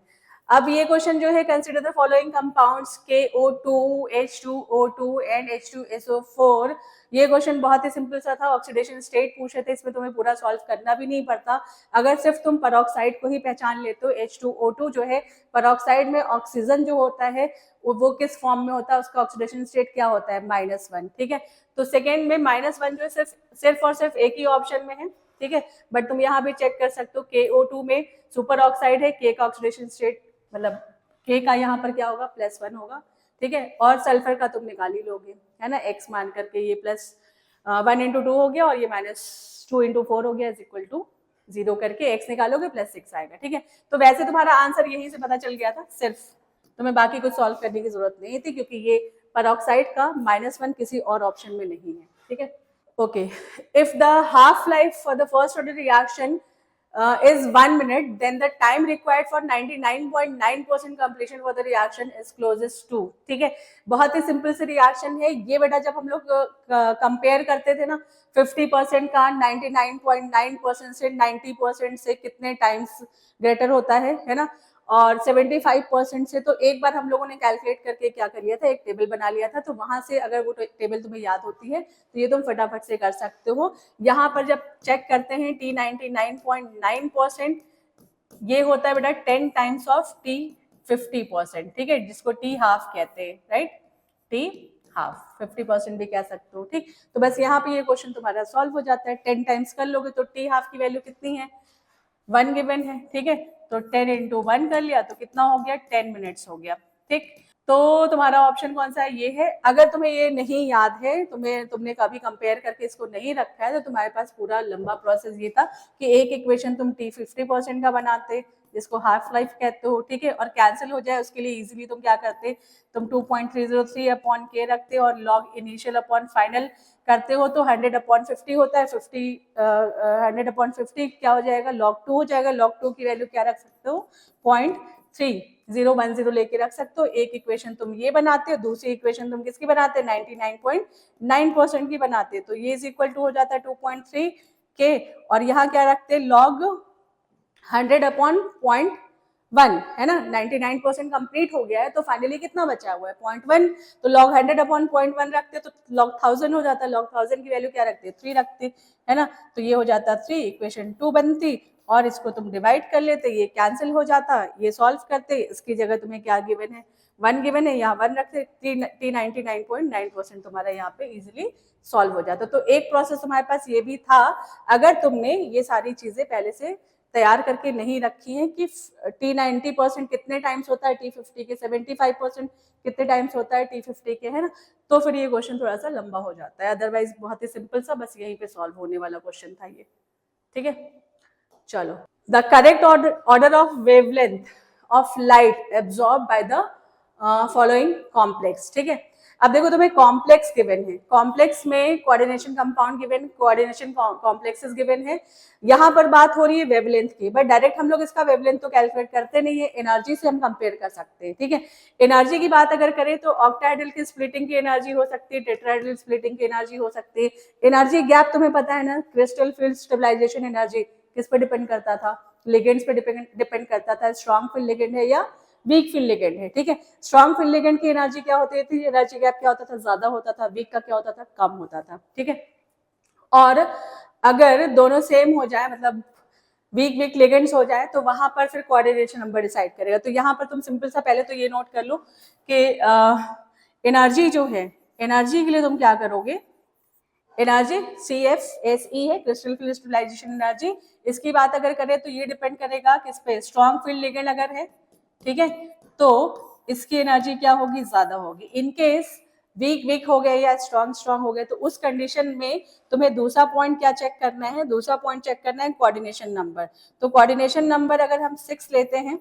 अब ये क्वेश्चन जो है, consider the following compounds KO2, H2O2 and H2SO4। ये क्वेश्चन बहुत ही सिंपल सा था, ऑक्सीडेशन स्टेट पूछे थे, इसमें तुम्हें पूरा सॉल्व करना भी नहीं पड़ता, अगर सिर्फ तुम पेरोक्साइड को ही पहचान लेते हो। H2O2 जो है, पेरोक्साइड में ऑक्सीजन जो होता है वो किस फॉर्म में होता है, उसका ऑक्सीडेशन स्टेट क्या होता है, -1, ठीक है, तो सेकेंड में -1 जो है सिर्फ और सिर्फ एक ही ऑप्शन में है, ठीक है, बट तुम यहाँ भी चेक कर सकते हो, KO2 में सुपर ऑक्साइड है, K का ऑक्सीडेशन स्टेट मतलब K का यहाँ पर क्या होगा, +1 होगा, ठीक है, और सल्फर का तुम निकाल ही लोगे, है ना, X मान करके, ये +1 × 2 हो गया और ये -2 × 4 हो गया, = 0 करके X निकालोगे +6 आएगा, ठीक है, तो वैसे तुम्हारा आंसर यहीं से पता चल गया था, सिर्फ तुम्हें बाकी कुछ सॉल्व करने की जरूरत नहीं थी, क्योंकि ये पेरोक्साइड का -1 किसी और ऑप्शन में नहीं है, ठीक है, okay. If the half life for the first order reaction is 1 minute, then the time required for 99.9% completion for the reaction is closest to, ठीक है, बहुत ही सिंपल सी रिएक्शन है ये बेटा, जब हम लोग कंपेयर करते थे ना 50% का 99.9% से 90% से कितने टाइम्स ग्रेटर होता है ना, और 75% से, तो एक बार हम लोगों ने कैलकुलेट करके क्या कर लिया था, एक टेबल बना लिया था, तो वहां से अगर वो टेबल तुम्हें याद होती है तो ये तुम फटाफट से कर सकते हो। यहाँ पर जब चेक करते हैं T99.9%, ये होता है बेटा 10 टाइम्स ऑफ T50%, ठीक है, जिसको T हाफ कहते हैं, राइट, T हाफ 50% भी कह सकते हो, ठीक, तो बस यहाँ पे ये क्वेश्चन तुम्हारा सॉल्व हो जाता है, 10 टाइम्स कर लोगे तो T हाफ की वैल्यू कितनी है, 1 गिवन है, ठीक है, तो 10 × 1 कर लिया तो कितना हो गया, 10 मिनट्स हो गया, ठीक, तो तुम्हारा ऑप्शन कौन सा है, ये है। अगर तुम्हें ये नहीं याद है, तुमने कभी कंपेयर करके इसको नहीं रखा है, तो तुम्हारे पास पूरा लंबा प्रोसेस ये था कि एक इक्वेशन तुम T50% का बनाते, जिसको हाफ लाइफ कहते हो, ठीक है, और कैंसिल हो जाए उसके लिए इजीली तुम क्या करते, तुम 2.303 अपॉन K रखते और लॉग इनिशियल अपॉन फाइनल करते हो, तो 100/50 होता है, 100/50 क्या हो जाएगा, log 2 हो जाएगा, log 2 की वैल्यू क्या रख सकते हो, 0.3010 लेके रख सकते हो। एक इक्वेशन तुम ये बनाते हो, दूसरी इक्वेशन तुम किसकी बनाते हो, 99.9% की बनाते, तो ये = हो जाता है 2.3 K, और यहाँ क्या रखते, log 100/0.1, है ना, 99% कंप्लीट हो गया है, तो फाइनली कितना बचा हुआ है, 0.1, तो log 100/0.1 रखते तो log 1000 हो जाता, log 1000 की वैल्यू क्या रखते, 3 रखते, है ना, तो ये हो जाता 3, इक्वेशन 2 बनती, और इसको तुम डिवाइड कर लेते, ये कैंसिल हो जाता, ये सॉल्व करते, इसकी जगह तुम्हें क्या गिवन है, 1 गिवन है, यहाँ 1 रखते, T99.9% तुम्हारा यहाँ पे इजिली सॉल्व हो जाता। तो एक प्रोसेस तुम्हारे पास ये भी था, अगर तुमने ये सारी चीजें पहले से तैयार करके नहीं रखी है कि T90% कितने टाइम्स होता है T50 के, 75% कितने टाइम्स होता है T50 के, है ना, तो फिर ये क्वेश्चन थोड़ा सा लंबा हो जाता है, अदरवाइज बहुत ही सिंपल सा, बस यहीं पे सॉल्व होने वाला क्वेश्चन था ये, ठीक है। चलो, the correct order of wavelength of light absorb by the following complex, ठीक है, अब देखो तुम्हें कॉम्प्लेक्स गिवन है, कॉम्प्लेक्स में coordination compound given, coordination complexes given है, यहाँ पर बात हो रही है वेवलेंथ की, बट डायरेक्ट हम लोग इसका वेवलेंथ तो कैलकुलेट करते नहीं है, एनर्जी से हम कंपेयर कर सकते हैं, ठीक है, एनर्जी की बात अगर करें तो ऑक्टाहेड्रल की स्प्लिटिंग की एनर्जी हो सकती है, टेट्राहेड्रल स्प्लिटिंग की एनर्जी हो सकती है, एनर्जी गैप तुम्हें पता है ना, क्रिस्टल फील्ड स्टेबलाइजेशन एनर्जी किस पे डिपेंड करता था, लिगेंड्स पे डिपेंड करता था, स्ट्रॉन्ग फील्ड लिगेंड है या वीक फील्ड लिगेंड है, ठीक है। स्ट्रॉन्ग फील्ड लिगेंड की एनर्जी क्या होती थी, एनर्जी गैप क्या होता था, ज्यादा होता था, वीक का क्या होता था, कम होता था, ठीक है। और अगर दोनों सेम हो जाए, मतलब वीक वीक लिगेंड्स हो जाए, तो वहां पर फिर कोऑर्डिनेशन नंबर डिसाइड करेगा। तो यहाँ पर तुम सिंपल सा पहले तो ये नोट कर लो कि एनर्जी जो है, एनर्जी के लिए तुम क्या करोगे, एनर्जी CFSE है, क्रिस्टल फील्ड स्टेबलाइजेशन एनर्जी। इसकी बात अगर करें तो ये डिपेंड करेगा किस पे, स्ट्रॉन्ग फील्ड लिगेंड अगर है, ठीक है, तो इसकी एनर्जी क्या होगी, ज्यादा होगी। इन केस वीक वीक हो गए या स्ट्रॉन्ग स्ट्रॉन्ग हो गए, तो उस कंडीशन में तुम्हें दूसरा पॉइंट क्या चेक करना है, दूसरा पॉइंट चेक करना है कोऑर्डिनेशन नंबर। तो कोऑर्डिनेशन नंबर अगर हम 6 लेते हैं,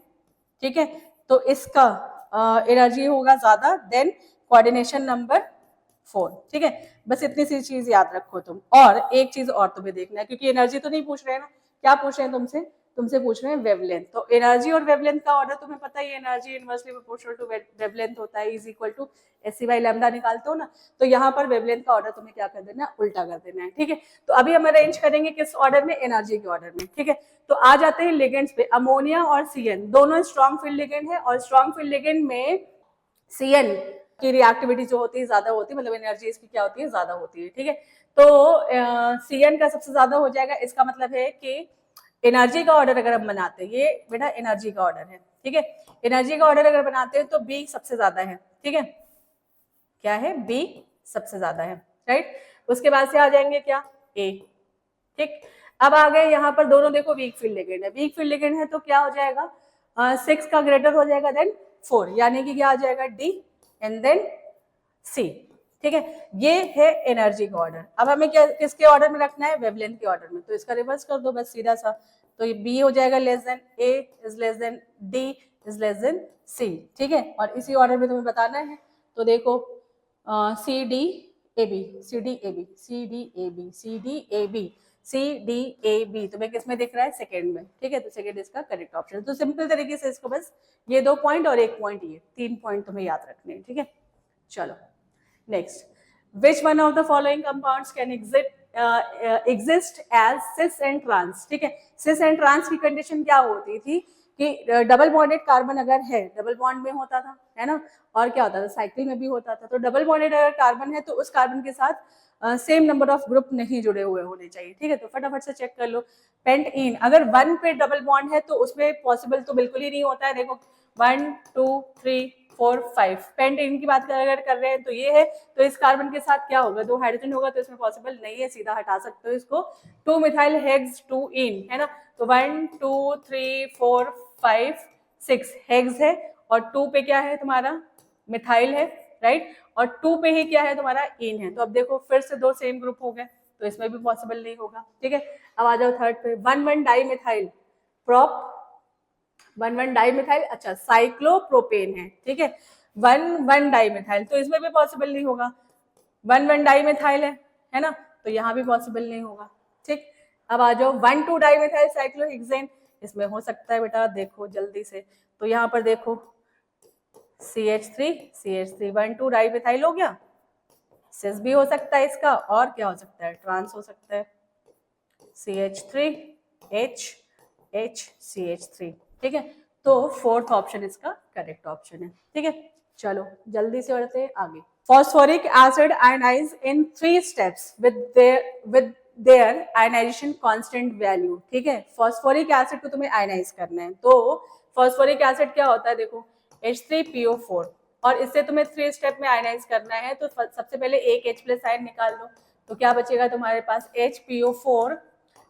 ठीक है, तो इसका एनर्जी होगा ज्यादा देन कोऑर्डिनेशन नंबर 4, ठीक है। बस इतनी सी चीज याद रखो तुम। और एक चीज और तुम्हें देखना है, क्योंकि एनर्जी तो नहीं पूछ रहे हैं ना, क्या पूछ रहे हैं तुमसे, तुमसे पूछ रहे हैं वेवलेंथ। तो एनर्जी और वेवलेंथ का ऑर्डर तुम्हें पता ही है, energy inversely proportional to wavelength होता है, इज इक्वल टू SC/λ निकालते हो ना, तो यहाँ पर वेवलेंथ का ऑर्डर तुम्हें क्या कर देना, उल्टा कर देना है, ठीक है। तो अभी हम अरेंज करेंगे किस ऑर्डर में, एनर्जी के ऑर्डर में, ठीक है। तो आ जाते हैं लिगेंड्स पे। अमोनिया और CN दोनों स्ट्रॉन्ग फील्ड लिगेंड है, और स्ट्रॉन्ग फील्ड लिगेंड में CN की रिएक्टिविटी जो होती है ज्यादा होती है, मतलब एनर्जी इसकी क्या होती है, ज्यादा होती है, ठीक है। तो CN का सबसे ज्यादा हो जाएगा। इसका मतलब है कि एनर्जी का ऑर्डर अगर हम बनाते हैं, ये बेटा एनर्जी का ऑर्डर है, ठीक है, एनर्जी का ऑर्डर अगर बनाते हैं तो B सबसे ज्यादा है, ठीक है, क्या है, B सबसे ज्यादा है, राइट। उसके बाद से आ जाएंगे क्या, A, ठीक। अब आ गए यहाँ पर दोनों, देखो वीक फील्ड लिगेंड है, वीक फील्ड लिगेंड है तो क्या हो जाएगा, 6 का ग्रेटर हो जाएगा देन 4, यानी कि क्या आ जाएगा, D एंड देन C, ठीक है। ये है एनर्जी का ऑर्डर। अब हमें क्या, किसके ऑर्डर में रखना है, वेवलेंथ के ऑर्डर में। तो इसका रिवर्स कर दो बस सीधा सा, तो ये B हो जाएगा less than A is less than D is less than C, ठीक है। और इसी ऑर्डर में तुम्हें बताना है। तो देखो CD/AB CD/AB CD/AB CD/AB CD/AB तुम्हें किस में दिख रहा है, सेकंड में, ठीक है। तो सेकंड इसका करेक्ट ऑप्शन। तो सिंपल तरीके से इसको बस ये 2 पॉइंट और 1 पॉइंट, ये 3 पॉइंट तुम्हें याद रखने हैं, ठीक है। चलो next, which one of the following compounds can exist as cis and trans, ठीक है। cis and trans की कंडीशन क्या होती थी कि डबल बॉन्डेड कार्बन अगर है, डबल बॉन्ड में होता था, है ना, और क्या होता था, साइकिल में भी होता था। तो डबल बॉन्डेड अगर कार्बन है तो उस कार्बन के साथ सेम नंबर ऑफ ग्रुप नहीं जुड़े हुए होने चाहिए, ठीक है। तो फटाफट से चेक कर लो, पेंटइन अगर 1 पे डबल बॉन्ड है तो उसमें पॉसिबल तो बिल्कुल ही नहीं होता है। देखो 1 2 3 4 5 पेंटेन की बात अगर कर रहे हैं तो ये है, तो इस कार्बन के साथ क्या होगा, 2 हाइड्रोजन होगा, तो इसमें पॉसिबल नहीं है, सीधा हटा सकते हो इसको। 2 मिथाइल हेक्स 2 इन, है ना, तो 1 2 3 4 5 6 हेक्स है, और 2 पे क्या है तुम्हारा, मिथाइल है, राइट, और 2 पे ही क्या है तुम्हारा, इन है। तो अब देखो फिर से 2 सेम ग्रुप हो गए, तो इसमें भी पॉसिबल नहीं होगा, ठीक है। अब आ जाओ थर्ड पे, 1 di methyl prop 1 di methyl, अच्छा साइक्लोप्रोपेन है, ठीक है। 1 डाई मिथाइल, तो इसमें भी पॉसिबल नहीं होगा, 1 डाई मिथाइल है ना, तो यहाँ भी पॉसिबल नहीं होगा, ठीक। अब आ जाओ 1 डाई मिथाइल साइक्लोहेक्सेन, इसमें हो सकता है बेटा, देखो जल्दी से, तो यहाँ पर देखो CH3 1 डाई मिथाइल हो गया, सिस भी हो सकता है इसका, और क्या हो सकता है, ट्रांस हो सकता है, CH3HCH3, ठीक है। तो फोर्थ ऑप्शन इसका करेक्ट ऑप्शन है, ठीक है। चलो जल्दी से बढ़ते हैं आगे। Phosphoric acid ionise in 3 steps with their ionisation constant value, ठीक है। फॉस्फोरिक एसिड को तुम्हें आयनाइज करना है, तो फॉस्फोरिक एसिड क्या होता है, देखो H3PO4, और इससे तुम्हें 3 स्टेप में आयनाइज करना है। तो सबसे पहले एक H+ आयन निकाल लो, तो क्या बचेगा तुम्हारे पास, HPO4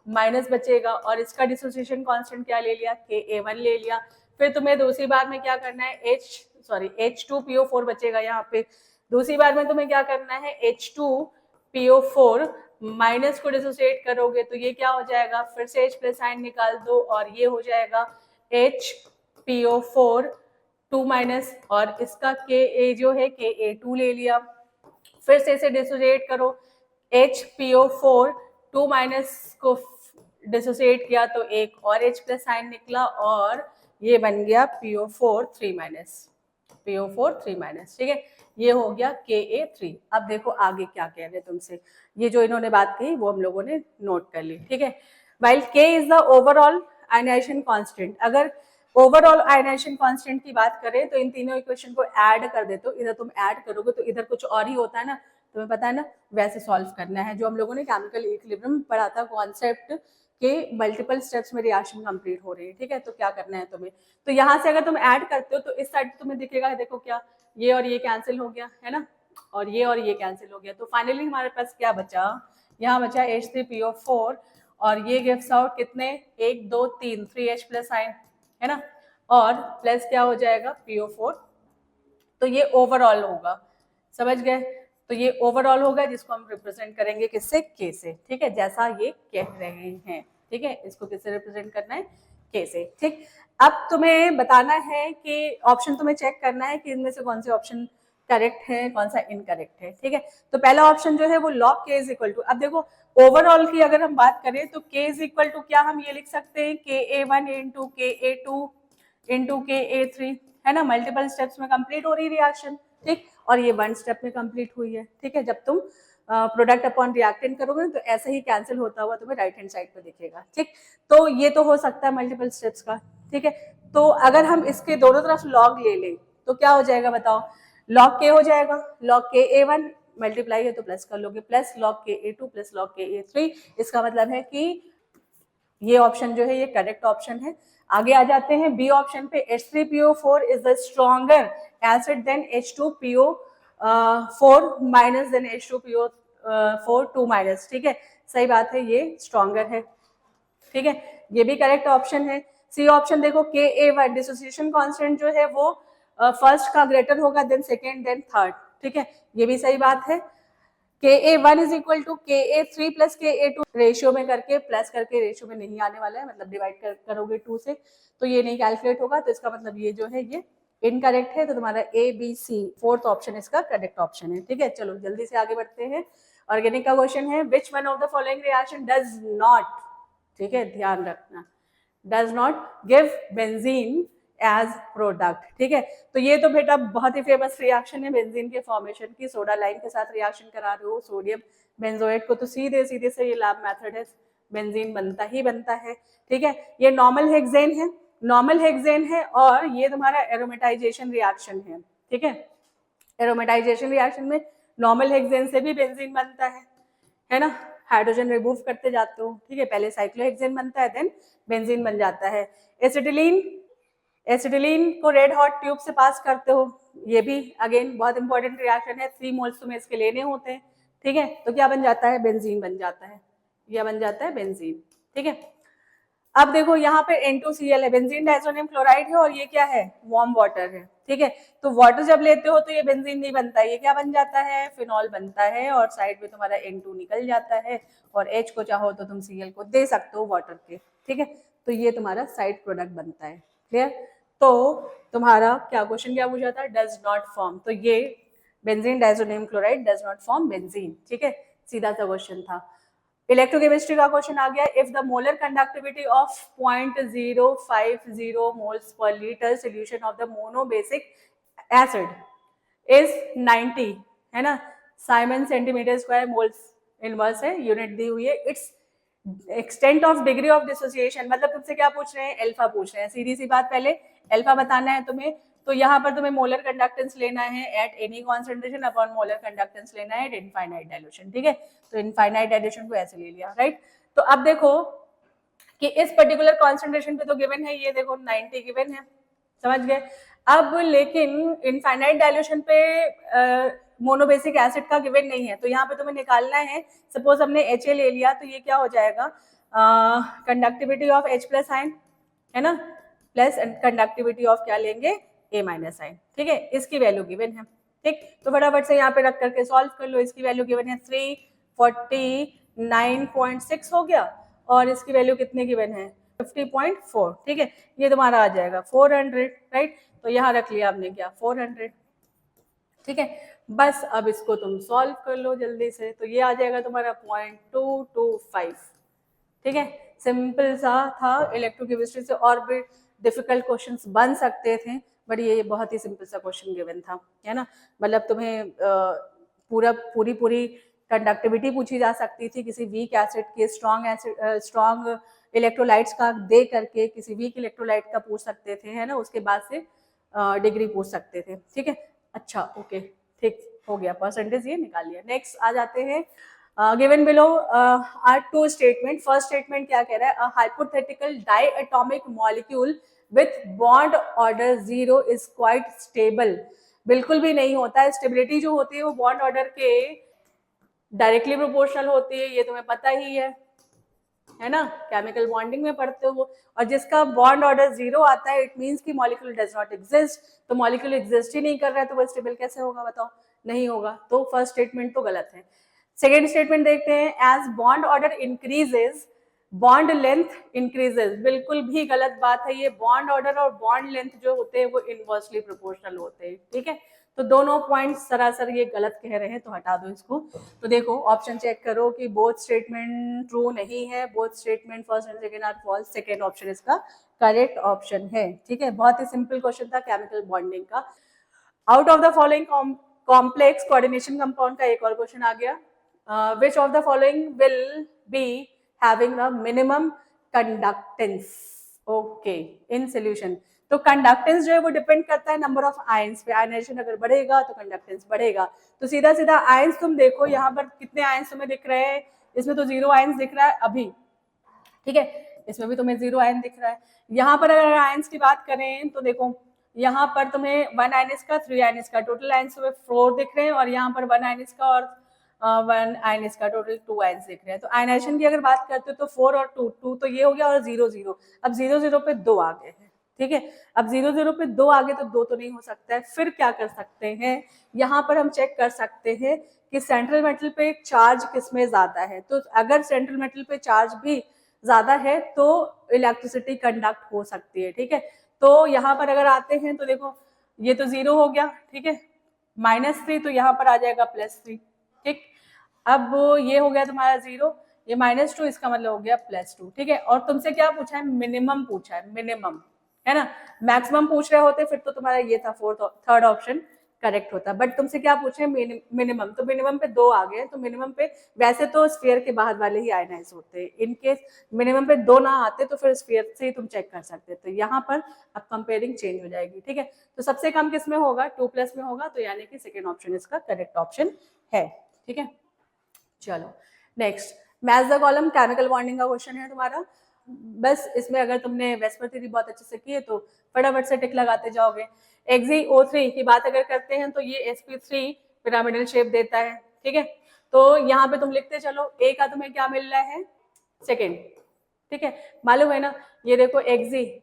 माइनस बचेगा, और इसका डिसोसिएशन कांस्टेंट क्या ले लिया, Ka1 ले लिया। फिर तुम्हें दूसरी बार में क्या करना है, H2PO4 बचेगा यहाँ पे। दूसरी बार में तुम्हें क्या करना है, H2PO4 माइनस को डिसोसिएट करोगे तो ये क्या हो जाएगा, फिर से H+ आयन निकाल दो, और ये हो जाएगा HPO4 2 माइनस, और इसका Ka जो है Ka2 ले लिया। फिर से इसे डिसोसिएट करो, HPO4 2 माइनस को डिसोसिएट किया तो एक और H+ आयन निकला, और ये बन गया PO4 3 माइनस, ठीक है। ये हो गया Ka3। अब देखो आगे क्या कह रहे हैं तुमसे, ये जो इन्होंने बात कही वो हम लोगों ने नोट कर ली, ठीक है। While K is the overall ionisation constant, अगर ओवरऑल आयनाइजेशन कांस्टेंट की बात करें तो इन तीनों इक्वेशन को ऐड कर दे, तो इधर तुम ऐड करोगे तो इधर कुछ और ही होता है ना, तुम्हें पता है ना, वैसे सॉल्व करना है, जो हम लोगों ने केमिकल इक्विलिब्रियम पढ़ा था कॉन्सेप्ट के मल्टीपल स्टेप्स में रिएक्शन कंप्लीट हो रही है, ठीक है। तो क्या करना है तुम्हें, तो यहाँ से अगर तुम ऐड करते हो तो इस साइड तुम्हें दिखेगा, देखो क्या, ये और ये कैंसिल हो गया है ना, और ये कैंसिल हो गया, तो फाइनली हमारे पास क्या बचा, यहाँ बचा H3PO4 और ये गिव्स आउट कितने, 1 2 3 3H प्लस आइन है ना, और प्लस क्या हो जाएगा PO4, तो ये ओवरऑल होगा, समझ गए। तो ये ओवरऑल होगा जिसको हम रिप्रेजेंट करेंगे किससे, के से, ठीक है, जैसा ये कह रहे हैं, ठीक है, इसको किससे रिप्रेजेंट करना है, के से, ठीक। अब तुम्हें बताना है कि ऑप्शन तुम्हें चेक करना है कि इनमें से कौन से ऑप्शन करेक्ट है, कौन सा इनकरेक्ट है, ठीक है। तो पहला ऑप्शन जो है वो लॉग के इज इक्वल टू, अब देखो ओवरऑल की अगर हम बात करें तो के इज इक्वल टू क्या हम ये लिख सकते हैं, KA1 into KA2 into KA3, है ना, मल्टीपल स्टेप्स में कंप्लीट हो रही रिएक्शन, ठीक, और ये 1 स्टेप में कंप्लीट हुई है, ठीक है। जब तुम प्रोडक्ट अपॉन रिएक्टेंट करोगे तो ऐसा ही कैंसिल होता हुआ तुम्हें राइट हैंड साइड पे दिखेगा, ठीक। तो ये तो हो सकता है मल्टीपल स्टेप्स का, ठीक है। तो अगर हम इसके दोनों तरफ लॉग ले लें तो क्या हो जाएगा बताओ, लॉग के हो जाएगा, लॉग KA1 मल्टीप्लाई है तो प्लस कर लोगे, plus log KA2 plus log KA3, इसका मतलब है कि ये ऑप्शन जो है ये करेक्ट ऑप्शन है। आगे आ जाते हैं बी ऑप्शन पे, H3PO4 is the stronger acid than H2PO4 minus than H2PO4 2 minus, ठीक है, सही बात है, ये स्ट्रॉन्गर है, ठीक है, ये भी करेक्ट ऑप्शन है। सी ऑप्शन देखो, KA1 डिसोसिएशन कांस्टेंट जो है वो फर्स्ट का ग्रेटर होगा देन सेकेंड देन थर्ड, ठीक है, ये भी सही बात है। KA1 is equal to KA3 plus KA2 ratio में करके, प्लस करके रेशियो में नहीं आने वाला है, मतलब डिवाइड करोगे 2 से तो ये नहीं कैलकुलेट होगा, तो इसका मतलब ये जो है ये इनकरेक्ट है, तो तुम्हारा ABC फोर्थ ऑप्शन इसका करेक्ट ऑप्शन है, ठीक है। चलो जल्दी से आगे बढ़ते हैं। ऑर्गेनिक का क्वेश्चन है, which one of the following reaction does not, ठीक है, ध्यान रखना, does not give benzene as product, ठीक है। तो ये तो बेटा बहुत ही फेमस रिएक्शन है बेंजीन के फॉर्मेशन की, सोडा लाइम के साथ रिएक्शन करा रहे हो सोडियम बेंजोएट को, तो सीधे सीधे से ये लैब मेथड है, बेंजीन बनता ही बनता है, ठीक है। ये नॉर्मल हेक्सेन है, नॉर्मल हेक्सेन है, और ये तुम्हारा एरोमेटाइजेशन रिएक्शन है, ठीक है। एरोमेटाइजेशन रिएक्शन में नॉर्मल हेक्सेन से भी बेंजीन बनता है ना, हाइड्रोजन रिमूव करते जाते हो, ठीक है, पहले साइक्लोहेक्सेन बनता है देन बेंजीन बन जाता है। एसिटिलीन, एसिटिलीन को रेड हॉट ट्यूब से पास करते हो, ये भी अगेन बहुत इंपॉर्टेंट रिएक्शन है, 3 मोल्स तुम्हें इसके लेने होते हैं, ठीक है, तो क्या बन जाता है, बेंजीन बन जाता है, यह बन जाता है बेंजीन, ठीक है। अब देखो यहाँ पे N2Cl है, बेंजीन डाइसोनियम क्लोराइड है, और ये क्या है, वार्म वाटर है, ठीक है। तो वाटर जब लेते हो तो ये बेंजीन नहीं बनता, ये क्या बन जाता है, फिनॉल बनता है, और साइड में तुम्हारा N2 निकल जाता है, और H को चाहो तो तुम Cl को दे सकते हो वाटर के, ठीक है। तो ये तुम्हारा साइड प्रोडक्ट बनता है, क्लियर। तो तुम्हारा क्या क्वेश्चन क्या पूछा था, डज नॉट फॉर्म, तो ये benzene diazonium chloride does not form benzene, ठीक है, सीधा सा क्वेश्चन था। इलेक्ट्रोकेमिस्ट्री का क्वेश्चन आ गया, if the molar conductivity of 0.050 moles per litre solution of the monobasic acid is 90, है ना, Simon centimetre square moles inverse है, यूनिट दी हुई है, it's extent of degree of dissociation, मतलब तुमसे क्या पूछ रहे हैं, अल्फा पूछ रहे हैं, सीधी सी बात, पहले अल्फा बताना है तुम्हें, तो यहाँ पर तुम्हें मोलर कंडक्टेंस लेना है at any concentration upon molar conductance लेना है एट इनफाइनाइट डाइल्यूशन, ठीक है। तो इनफाइनाइट डाइल्यूशन को ऐसे ले लिया, राइट। तो अब देखो कि इस पर्टिकुलर कॉन्सेंट्रेशन पे तो गिवन है, ये देखो 90 गिवन है, समझ गए। अब लेकिन इनफाइनाइट डाइल्यूशन पे मोनोबेसिक एसिड का गिवन नहीं है, तो यहाँ पे तुम्हें निकालना है, सपोज हमने HA ले लिया, तो ये क्या हो जाएगा, कंडक्टिविटी ऑफ H प्लस आइन, है ना, प्लस कंडक्टिविटी ऑफ क्या लेंगे, A माइनस आइन, ठीक है, इसकी वैल्यू गिवन है, ठीक। तो फटाफट से यहाँ पे रख करके सॉल्व कर लो, इसकी वैल्यू गिवन है 349.6 हो गया, और इसकी वैल्यू कितने गिवन है, 50.4, ठीक है, ये तुम्हारा आ जाएगा 400, राइट। तो यहाँ रख लिया आपने क्या, 400, ठीक है। बस अब इसको तुम सॉल्व कर लो जल्दी से, तो ये आ जाएगा तुम्हारा 0.225, ठीक है, सिंपल सा था। इलेक्ट्रोकेमिस्ट्री से और भी डिफिकल्ट क्वेश्चंस बन सकते थे, बट ये बहुत ही सिंपल सा क्वेश्चन गिवन था, है ना, मतलब तुम्हें पूरी कंडक्टिविटी पूछी जा सकती थी किसी वीक एसिड की, स्ट्रॉन्ग इलेक्ट्रोलाइट्स का दे करके किसी वीक इलेक्ट्रोलाइट का पूछ सकते थे, है ना, उसके बाद से डिग्री पूछ सकते थे, ठीक है। अच्छा ओके, ठीक हो गया, परसेंटेज ये निकाल लिया। नेक्स्ट आ जाते हैं, given below are two statement. First statement क्या कह रहा है, a hypothetical diatomic molecule with bond order 0 is quite stable. बिल्कुल भी नहीं होता है, स्टेबिलिटी जो होती है वो बॉन्ड ऑर्डर के डायरेक्टली प्रोपोर्शनल होती है, ये तुम्हें पता ही है ना, केमिकल बॉन्डिंग में पढ़ते हो। और जिसका बॉन्ड ऑर्डर 0 आता है इट मींस कि मॉलिक्यूल डज नॉट एग्जिस्ट, तो मॉलिक्यूल एग्जिस्ट ही नहीं कर रहा है तो वो स्टेबल कैसे होगा बताओ, नहीं होगा। तो फर्स्ट स्टेटमेंट तो गलत है। सेकेंड स्टेटमेंट देखते हैं, as bond order increases bond length increases. बिल्कुल भी गलत बात है, ये बॉन्ड ऑर्डर और बॉन्ड लेंथ जो होते हैं वो इनवर्सली प्रोपोर्शनल होते हैं, ठीक है। तो दोनों पॉइंट सरासर ये गलत कह रहे हैं, तो हटा दो इसको। तो देखो ऑप्शन चेक करो कि बोथ स्टेटमेंट ट्रू नहीं है, both statement first and second are false, second option इसका करेक्ट ऑप्शन है, ठीक है। बहुत ही सिंपल क्वेश्चन था केमिकल बॉन्डिंग का। Out of the following complex coordination compound का एक और क्वेश्चन आ गया, which of the following will be having the minimum conductance, okay, in solution. तो कंडक्टेंस जो है वो डिपेंड करता है नंबर ऑफ आयंस पे, आयनाइजेशन अगर बढ़ेगा तो कंडक्टेंस बढ़ेगा। तो सीधा सीधा आयंस तुम देखो यहाँ पर कितने आयंस तुम्हें दिख रहे हैं, इसमें तो 0 आयंस दिख रहा है अभी, ठीक है, इसमें भी तुम्हें 0 आयन दिख रहा है। यहाँ पर अगर आयंस की बात करें तो देखो यहाँ पर तुम्हें 1 आयन का 3 आयन का टोटल आयंस तुम्हें 4 दिख रहे हैं, और यहाँ पर 1 आयन का और 1 आयन का टोटल 2 आयंस दिख रहे हैं। तो आयनाइजेशन की अगर बात करते हो तो 4 और 2, 2 तो ये हो गया, और 0 0, अब 0 0 पे 2 आ गए हैं, ठीक है। अब 0 0 पे 2 आ गए तो 2 तो नहीं हो सकता है, फिर क्या कर सकते हैं, यहाँ पर हम चेक कर सकते हैं कि सेंट्रल मेटल पे चार्ज किसमें ज्यादा है। तो अगर सेंट्रल मेटल पे चार्ज भी ज्यादा है तो इलेक्ट्रिसिटी कंडक्ट हो सकती है, ठीक है। तो यहाँ पर अगर आते हैं तो देखो ये तो 0 हो गया, ठीक है, -3, तो यहाँ पर आ जाएगा +3, ठीक। अब ये हो गया तुम्हारा 0, ये -2, इसका मतलब हो गया +2, ठीक है। और तुमसे क्या पूछा है, मिनिमम पूछा है, मिनिमम, है ना। मैक्सिमम पूछ रहे होते फिर तो तुम्हारा ये था थर्ड ऑप्शन करेक्ट होता, बट तुमसे क्या पूछे, मिनिमम, तो मिनिमम पे 2 आ गए, तो मिनिमम पे वैसे तो स्फीयर के बाहर वाले ही आयनाइज होते हैं, इनकेस मिनिमम पे 2 ना आते तो फिर स्फीयर से ही तुम चेक कर सकते। तो यहाँ पर अब कंपेयरिंग चेंज हो जाएगी, ठीक है। तो सबसे कम किस में होगा, 2+ में होगा, तो यानी कि सेकेंड ऑप्शन इसका करेक्ट ऑप्शन है, ठीक है। चलो next, match the column, chemical bonding का क्वेश्चन है तुम्हारा। बस इसमें अगर तुमने वेस्पर थ्योरी बहुत अच्छे से की है तो फटाफट से टिक लगाते जाओगे। XeO3 की बात अगर करते हैं तो ये sp3 पिरामिडल शेप देता है, ठीक है। तो यहाँ पे तुम लिखते चलो, ए का तुम्हें क्या मिल रहा है, सेकेंड, ठीक है, मालूम है ना। ये देखो Xe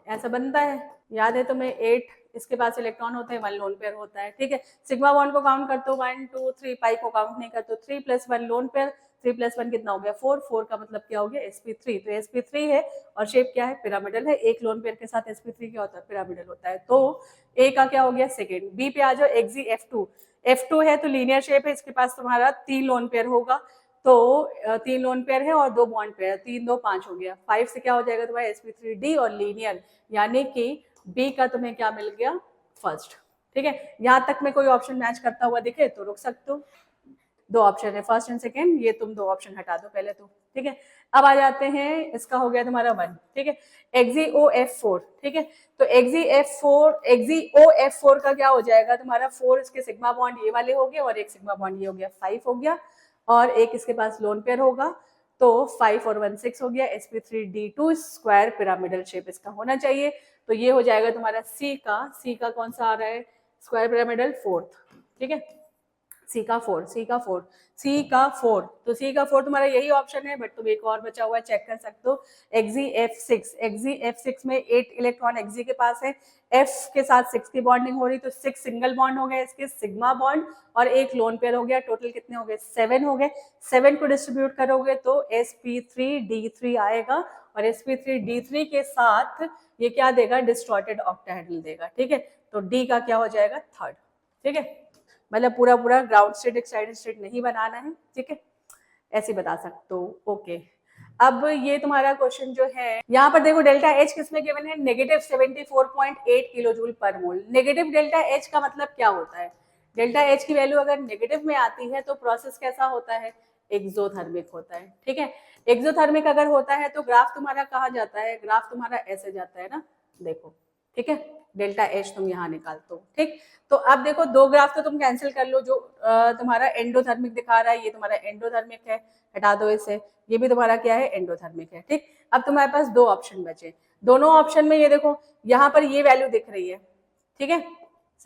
ऐसा बनता है, याद है तुम्हें, 8 इसके पास इलेक्ट्रॉन होते हैं, 1 लोन पेयर होता है, ठीक है। सिग्मा बॉन्ड को काउंट करते हो 1 2 3, पाई को काउंट नहीं करते, 3 + 1 लोन पेयर, 3 + 1 कितना हो गया 4, 4 का मतलब क्या हो गया sp3, तो sp3 है और शेप क्या है, पिरामिडल है। एक लोन पेयर के साथ sp3 क्या होता है, पिरामिडल होता है। तो ए का क्या हो गया सेकेंड। बी पे आ जाओ, XeF2, F2 है तो लीनियर शेप है, इसके पास तुम्हारा 3 लोन पेयर होगा, तो 3 लोन पेयर है और 2 बॉन्ड पेयर, 3 2 5 हो गया, 5 से क्या हो जाएगा तुम्हारा sp3d और लीनियर, यानी कि बी का तुम्हें क्या मिल गया, फर्स्ट, ठीक है। यहाँ तक में कोई ऑप्शन मैच करता हुआ दिखे तो रुक सकते हो, 2 ऑप्शन है फर्स्ट एंड सेकेंड, ये तुम 2 ऑप्शन हटा दो पहले तो, ठीक है। अब आ जाते हैं, इसका हो गया तुम्हारा 1, ठीक है। XeOF4, ठीक है, तो XeOF4 का क्या हो जाएगा तुम्हारा 4, इसके सिग्मा बॉन्ड ये वाले हो गए और एक सिग्मा बॉन्ड ये हो गया, 5 हो गया, और एक इसके पास लोन पेयर होगा, तो 5 और 1 6 हो गया, sp3d2 स्क्वायर पिरामिडल शेप इसका होना चाहिए। तो ये हो जाएगा तुम्हारा सी का कौन सा आ रहा है, स्क्वायर पिरामिडल 4th, ठीक है, सी का 4, तो सी का 4 तुम्हारा यही ऑप्शन है, बट तुम एक और बचा हुआ है चेक कर सकते हो, XeF6 में 8 इलेक्ट्रॉन Xe के पास है, F के साथ 6 की बॉन्डिंग हो रही, तो 6 सिंगल बॉन्ड हो गया इसके, सिग्मा बॉन्ड और एक लोन पेयर हो गया, टोटल कितने हो गए 7 हो गए। 7 को डिस्ट्रीब्यूट करोगे तो sp3d3 आएगा, और sp3d3 के साथ ये क्या देगा, डिस्टॉर्टेड ऑक्टाहेड्रल देगा, ठीक है। तो डी का क्या हो जाएगा, थर्ड, ठीक है। मतलब पूरा ग्राउंड स्टेट एक्साइटेड स्टेट नहीं बनाना है, ठीक है, ऐसे बता सकते हो, ओके। अब ये तुम्हारा क्वेश्चन जो है, यहाँ पर देखो डेल्टा एच किसमें गिवन है, -74.8 किलोजूल पर मोल। नेगेटिव डेल्टा एच का मतलब क्या होता है, डेल्टा एच की वैल्यू अगर नेगेटिव में आती है तो प्रोसेस कैसा होता है, एक्सोथर्मिक होता है। ठीक है, एक्सोथर्मिक अगर होता है तो ग्राफ तुम्हारा कहाँ जाता है, ग्राफ तुम्हारा ऐसे जाता है ना, देखो। ठीक है, डेल्टा एच तुम यहाँ निकाल दो। ठीक, तो अब देखो दो ग्राफ तो तुम कैंसिल कर लो, जो तुम्हारा एंडोथर्मिक दिखा रहा है ये तुम्हारा एंडोथर्मिक है, हटा दो इसे, ये भी तुम्हारा क्या है, एंडोथर्मिक है। ठीक, अब तुम्हारे पास दो ऑप्शन बचे, दोनों ऑप्शन में ये देखो यहाँ पर ये वैल्यू दिख रही है। ठीक है,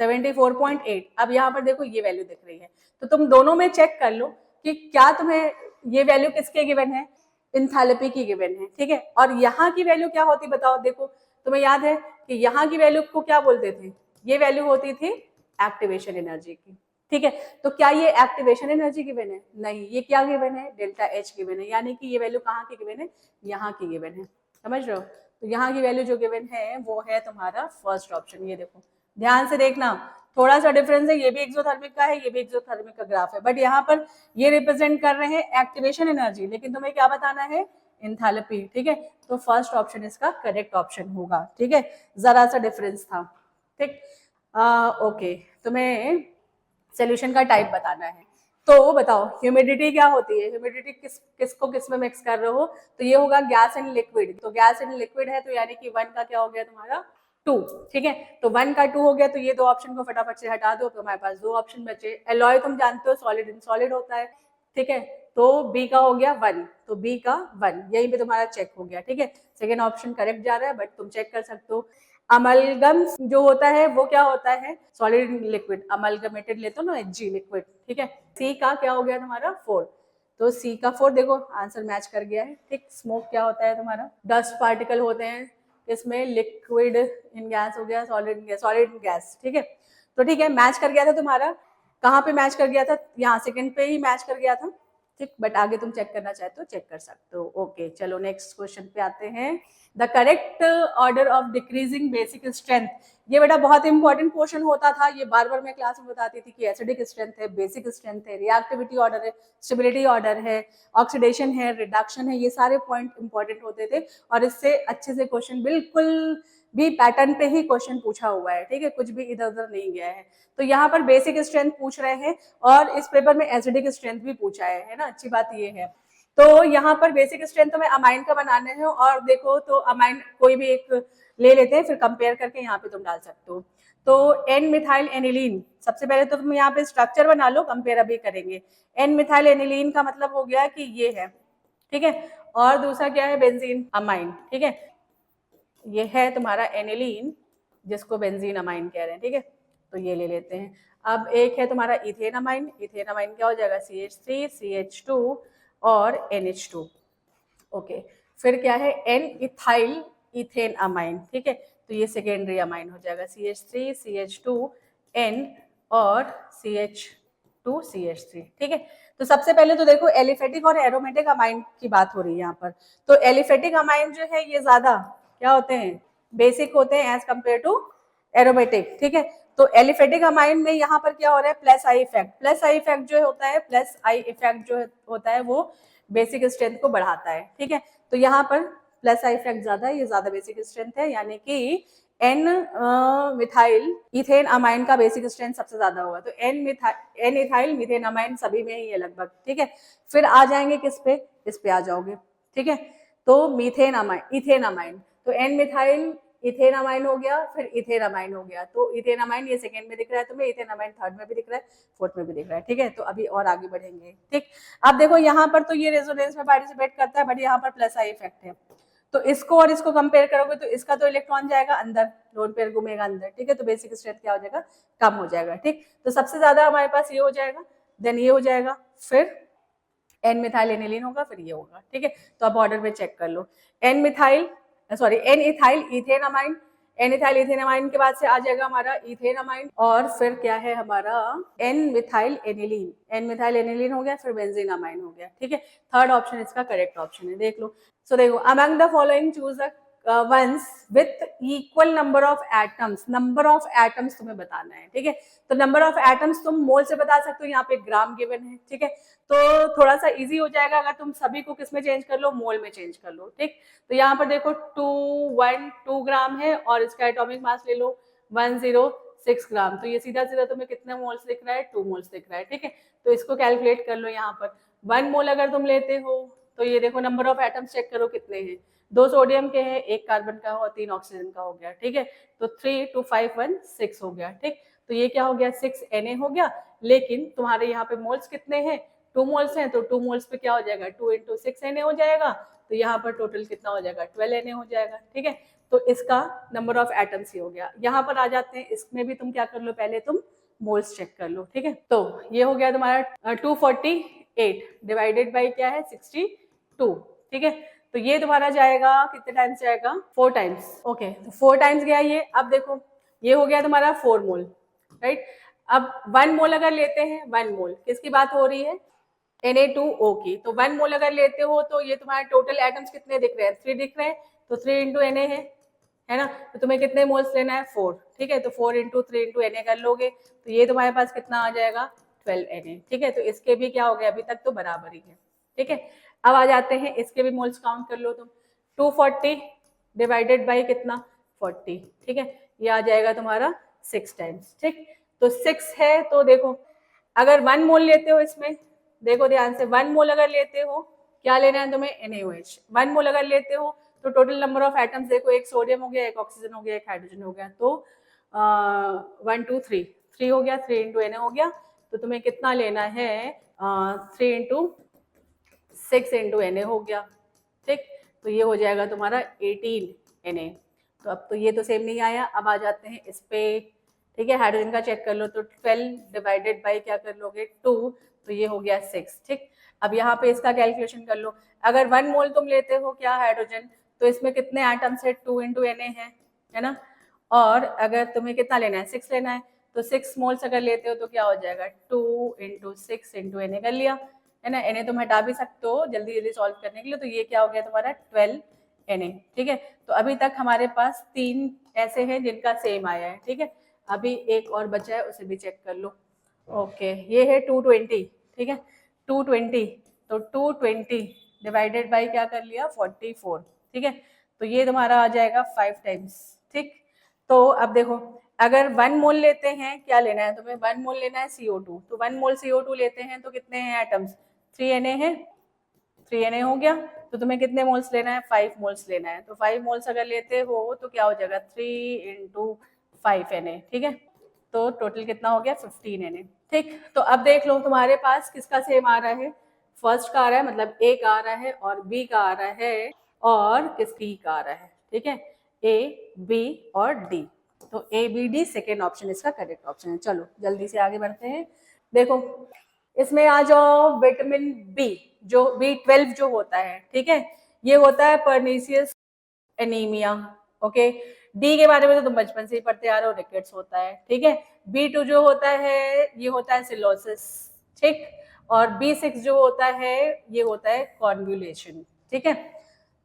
74.8। अब यहाँ पर देखो ये वैल्यू दिख रही है, तो तुम दोनों में चेक कर लो कि क्या तुम्हें ये वैल्यू किसके गिवन है, इंथैल्पी की गिवन है। ठीक है, और यहाँ की वैल्यू क्या होती बताओ, देखो तुम्हें याद है कि यहाँ की वैल्यू को क्या बोलते थे, ये वैल्यू होती थी एक्टिवेशन एनर्जी की। ठीक है, तो क्या ये एक्टिवेशन एनर्जी गिवन है, नहीं, ये क्या गिवन है, डेल्टा एच गिवन है, यानी कि ये वैल्यू कहाँ की गिवन है, यहाँ की गिवन है। समझ रहे हो, तो यहाँ की वैल्यू जो गिवन है वो है तुम्हारा फर्स्ट ऑप्शन। ये देखो ध्यान से देखना, थोड़ा सा डिफरेंस है, ये भी एक्सोथर्मिक का है, ये भी एक्सोथर्मिक का ग्राफ है, बट यहाँ पर ये रिप्रेजेंट कर रहे हैं एक्टिवेशन एनर्जी, लेकिन तुम्हें क्या बताना है, एंथैल्पी। ठीक है, तो फर्स्ट ऑप्शन इसका करेक्ट ऑप्शन होगा। ठीक है, जरा सा डिफरेंस था। ठीक, ओके, तुम्हें सोल्यूशन का टाइप बताना है, तो बताओ ह्यूमिडिटी क्या होती है, ह्यूमिडिटी किसको किस में मिक्स कर रहे हो, तो ये होगा गैस एंड लिक्विड, तो गैस एंड लिक्विड है, तो यानी कि 1 का क्या हो गया तुम्हारा 2। ठीक है, तो 1 का 2 हो गया, तो ये दो ऑप्शन को फटाफट से हटा दो, तो हमारे पास दो ऑप्शन बचे। एलॉय तुम जानते हो सॉलिड इन सॉलिड होता है। ठीक है, तो बी का हो गया 1, तो बी का 1 यहीं पे तुम्हारा चेक हो गया। ठीक है, सेकेंड ऑप्शन करेक्ट जा रहा है, बट तुम चेक कर सकते हो। अमलगम जो होता है वो क्या होता है, सॉलिड लिक्विड, अमलगमेटेड लेते हो ना, एचजी लिक्विड। ठीक है, सी का क्या हो गया तुम्हारा 4, तो सी का 4 देखो आंसर मैच कर गया है। ठीक, स्मोक क्या होता है तुम्हारा, डस्ट पार्टिकल होते हैं, इसमें लिक्विड इन गैस हो गया, सॉलिड गैस। ठीक है, तो ठीक है मैच कर गया था तुम्हारा, कहाँ पे मैच कर गया था, यहाँ सेकंड पे ही मैच कर गया था। ठीक, बट आगे तुम चेक करना चाहते हो चेक कर सकते हो। ओके, चलो नेक्स्ट क्वेश्चन पे आते हैं। The correct order of decreasing basic strength, ये बेटा बहुत इंपॉर्टेंट क्वेश्चन होता था, ये बार बार मैं क्लास में बताती थी कि एसिडिक स्ट्रेंथ है, बेसिक स्ट्रेंथ है, रिएक्टिविटी ऑर्डर है, स्टेबिलिटी ऑर्डर है, ऑक्सीडेशन है, रिडक्शन है, ये सारे पॉइंट इंपॉर्टेंट होते थे, और इससे अच्छे से क्वेश्चन बिल्कुल भी पैटर्न पे ही क्वेश्चन पूछा हुआ है। ठीक है, कुछ भी इधर उधर नहीं गया है। तो यहाँ पर बेसिक स्ट्रेंथ पूछ रहे हैं, और इस पेपर में एसिडिक स्ट्रेंथ भी पूछा है ना, अच्छी बात ये है। तो यहाँ पर बेसिक स्ट्रेंथ तो मैं अमाइन का बनाने हैं, और देखो तो अमाइन कोई भी एक ले लेते हैं, फिर कंपेयर करके यहाँ पे तुम डाल सकते हो। तो एन मिथाइल एनिलीन, सबसे पहले तो तुम यहाँ पे स्ट्रक्चर बना लो, कंपेयर अभी करेंगे। एन मिथाइल एनिलीन का मतलब हो गया कि ये है। ठीक है, और दूसरा क्या है, बेंजीन अमाइन। ठीक है, ये है तुम्हारा एनिलीन, जिसको बेंजीन अमाइन कह रहे हैं। ठीक है, तो ये ले लेते हैं। अब एक है तुम्हारा इथेन अमाइन, इथेन अमाइन क्या हो जाएगा, CH3 CH2 और NH2। ओके, फिर क्या है, एन इथाइल इथेन अमाइन। ठीक है, तो ये सेकेंडरी अमाइन हो जाएगा, CH3 CH2 N और CH2 CH3। ठीक है, तो सबसे पहले तो देखो एलिफेटिक और एरोमेटिक अमाइन की बात हो रही है यहाँ पर। तो एलिफेटिक अमाइन जो है ये ज्यादा क्या होते हैं, बेसिक होते हैं एज कंपेयर टू एरोमेटिक। ठीक है, तो एलिफेटिक अमाइन में यहाँ पर क्या हो रहा है, plus I effect. Plus I effect जो होता है, प्लस आई इफेक्ट जो होता है वो बेसिक स्ट्रेंथ को बढ़ाता है। ठीक है, तो यहाँ पर प्लस आई इफेक्ट ज्यादा है, ये ज्यादा बेसिक स्ट्रेंथ है, यानी कि एन मिथाइल इथेन अमाइन का बेसिक स्ट्रेंथ सबसे ज्यादा होगा। तो एन इथाइल मिथेन अमाइन सभी में ही है लगभग। ठीक है, फिर आ जाएंगे किस पे, इस पे आ जाओगे। ठीक है, तो मीथेन अमाइन, इथेन अमाइन, तो एन मिथाइल इथेन अमाइन हो गया, फिर इथेन अमाइन हो गया। तो इथेन अमाइन ये सेकेंड में दिख रहा है तुम्हें, इथेन अमाइन थर्ड में भी दिख रहा है, फोर्थ में भी दिख रहा है। ठीक है, तो अभी और आगे बढ़ेंगे। ठीक, अब देखो यहाँ पर तो ये रेजोनेंस में पार्टिसिपेट करता है, बट यहाँ पर प्लस आई इफेक्ट है, तो इसको और इसको कंपेयर करोगे तो इसका तो इलेक्ट्रॉन जाएगा अंदर, लोन पेयर घूमेगा अंदर। ठीक है, तो बेसिक स्ट्रेंथ क्या हो जाएगा, कम हो जाएगा। ठीक, तो सबसे ज्यादा हमारे पास ये हो जाएगा, देन ये हो जाएगा, फिर एन मिथाइल एनिलीन होगा, फिर ये होगा। ठीक है, तो अब ऑर्डर में चेक कर लो, N ethyl ethane amine, N ethyl ethane amine के बाद से आ जाएगा हमारा इथेन अमाइन, और फिर क्या है हमारा N methyl aniline, N methyl aniline हो गया, फिर बेंजीन अमाइन हो गया। ठीक है, थर्ड ऑप्शन इसका करेक्ट ऑप्शन है, देख लो। सो देखो, among the following choose the ones with equal number of atoms, number of atoms तुम्हें बताना है। ठीक है, तो नंबर ऑफ एटम्स तुम मोल से बता सकते हो, यहाँ पे ग्राम गिवन है। ठीक है, तो थोड़ा सा इजी हो जाएगा अगर तुम सभी को किस में चेंज कर लो, मोल में चेंज कर लो। ठीक, तो यहाँ पर देखो 2 ग्राम है, और इसका एटॉमिक मास ले लो 106 ग्राम, तो ये सीधा सीधा तुम्हें कितने मोल्स दिख रहा है, 2 मोल्स दिख रहा है। ठीक है, तो इसको कैलकुलेट कर लो यहाँ पर, 1 मोल अगर तुम लेते हो तो ये देखो नंबर ऑफ एटम्स चेक करो कितने हैं, 2 सोडियम के हैं, 1 कार्बन का और 3 ऑक्सीजन का हो गया, ठीक है। तो 3 2 5 1 6 हो गया, ठीक। तो ये क्या हो गया 6 Na हो गया। लेकिन तुम्हारे यहाँ पे मोल्स कितने हैं, 2 मोल्स हैं, तो 2 मोल्स पे क्या हो जाएगा 2 × 6 Na हो जाएगा। तो यहाँ पर टोटल कितना हो जाएगा 12 Na हो जाएगा, ठीक है। तो इसका नंबर ऑफ एटम्स ही हो गया। यहाँ पर आ जाते हैं, इसमें भी तुम क्या कर लो, पहले तुम मोल्स चेक कर लो, ठीक है। तो ये हो गया तुम्हारा 248 डिवाइडेड बाई क्या है 62, ठीक है। तो ये तुम्हारा जाएगा कितने टाइम्स जाएगा 4 टाइम्स, ओके। तो 4 टाइम्स गया ये। अब देखो ये हो गया तुम्हारा 4 मोल, राइट। अब 1 मोल अगर लेते हैं, 1 मोल किसकी बात हो रही है Na2O की। तो 1 मोल अगर लेते हो तो ये तुम्हारे टोटल एटम्स कितने दिख रहे हैं 3 दिख रहे हैं। तो 3 × Na है ना। तो तुम्हें कितने मोल्स लेना है 4, ठीक है। तो 4 × 3 × Na कर लोगे तो ये तुम्हारे पास कितना आ जाएगा 12 Na, ठीक है। तो इसके भी क्या हो गया अभी तक तो बराबर ही है, ठीक है। अब आ जाते हैं इसके भी मोल्स काउंट कर लो तुम। 240 डिवाइडेड बाई कितना 40, ठीक है। ये आ जाएगा तुम्हारा 6 टाइम्स, ठीक। तो 6 है तो देखो अगर 1 मोल लेते हो इसमें, देखो ध्यान से 1 मोल अगर लेते हो क्या लेना है तुम्हें NaOH। 1 मोल अगर लेते हो तो टोटल नंबर ऑफ एटम्स देखो, एक सोडियम हो गया, एक ऑक्सीजन हो गया, एक हाइड्रोजन हो गया। तो 1 2 3 हो गया, 3 × Na हो गया। तो तुम्हें कितना लेना है 3 × 6 × Na हो गया, ठीक। तो ये हो जाएगा तुम्हारा 18 Na। तो अब तो ये तो सेम नहीं आया। अब आ जाते हैं इस पे, ठीक है। हाइड्रोजन का चेक कर लो तो 12 डिवाइडेड बाई क्या कर लोगे 2, तो ये हो गया 6, ठीक। अब यहाँ पे इसका कैलकुलेशन कर लो। अगर 1 मोल तुम लेते हो क्या हाइड्रोजन, तो इसमें कितने एटम्स है 2 × Na है ना। और अगर तुम्हें कितना लेना है 6 लेना है, तो 6 मोल्स अगर लेते हो तो क्या हो जाएगा 2 × 6 × Na कर लिया, है ना। Na तुम हटा भी सकते हो जल्दी जल्दी सॉल्व करने के लिए। तो ये क्या हो गया तुम्हारा 12 Na, ठीक है। तो अभी तक हमारे पास 3 ऐसे हैं जिनका सेम आया है, ठीक है। अभी एक और बचा है उसे भी चेक कर लो। ओके ये है 220, ठीक है 220। तो 220 डिवाइडेड बाई क्या कर लिया 44, ठीक है। तो ये तुम्हारा आ जाएगा 5 टाइम्स, ठीक। तो अब देखो अगर 1 मोल लेते हैं, क्या लेना है तुम्हें 1 मोल लेना है CO2। तो 1 मोल CO2 लेते हैं तो कितने हैं एटम्स 3 Na है, 3 Na हो गया। तो तुम्हें कितने मोल्स लेना है 5 मोल्स लेना है। तो 5 मोल्स अगर लेते हो तो क्या हो जाएगा 3 × 5 Na, ठीक है। तो टोटल कितना हो गया 15 Na, ठीक। तो अब देख लो तुम्हारे पास किसका सेम आ रहा है, फर्स्ट का आ रहा है मतलब A का आ रहा है, और B का आ रहा है, और किसकी का आ रहा है, ठीक है A B और D। तो ABD सेकेंड ऑप्शन इसका करेक्ट ऑप्शन है। चलो जल्दी से आगे बढ़ते हैं। देखो इसमें आ जाओ विटामिन बी, जो B12 जो होता है, ठीक है। ये होता है परनीसियस एनीमिया, ओके। डी के बारे में तो तुम बचपन से ही पढ़ते आ रहे हो, रिकेट्स होता है, ठीक है। B2 जो होता है ये होता है सिलोसिस, ठीक। और B6 जो होता है ये होता है कॉन्वुलेशन, ठीक है।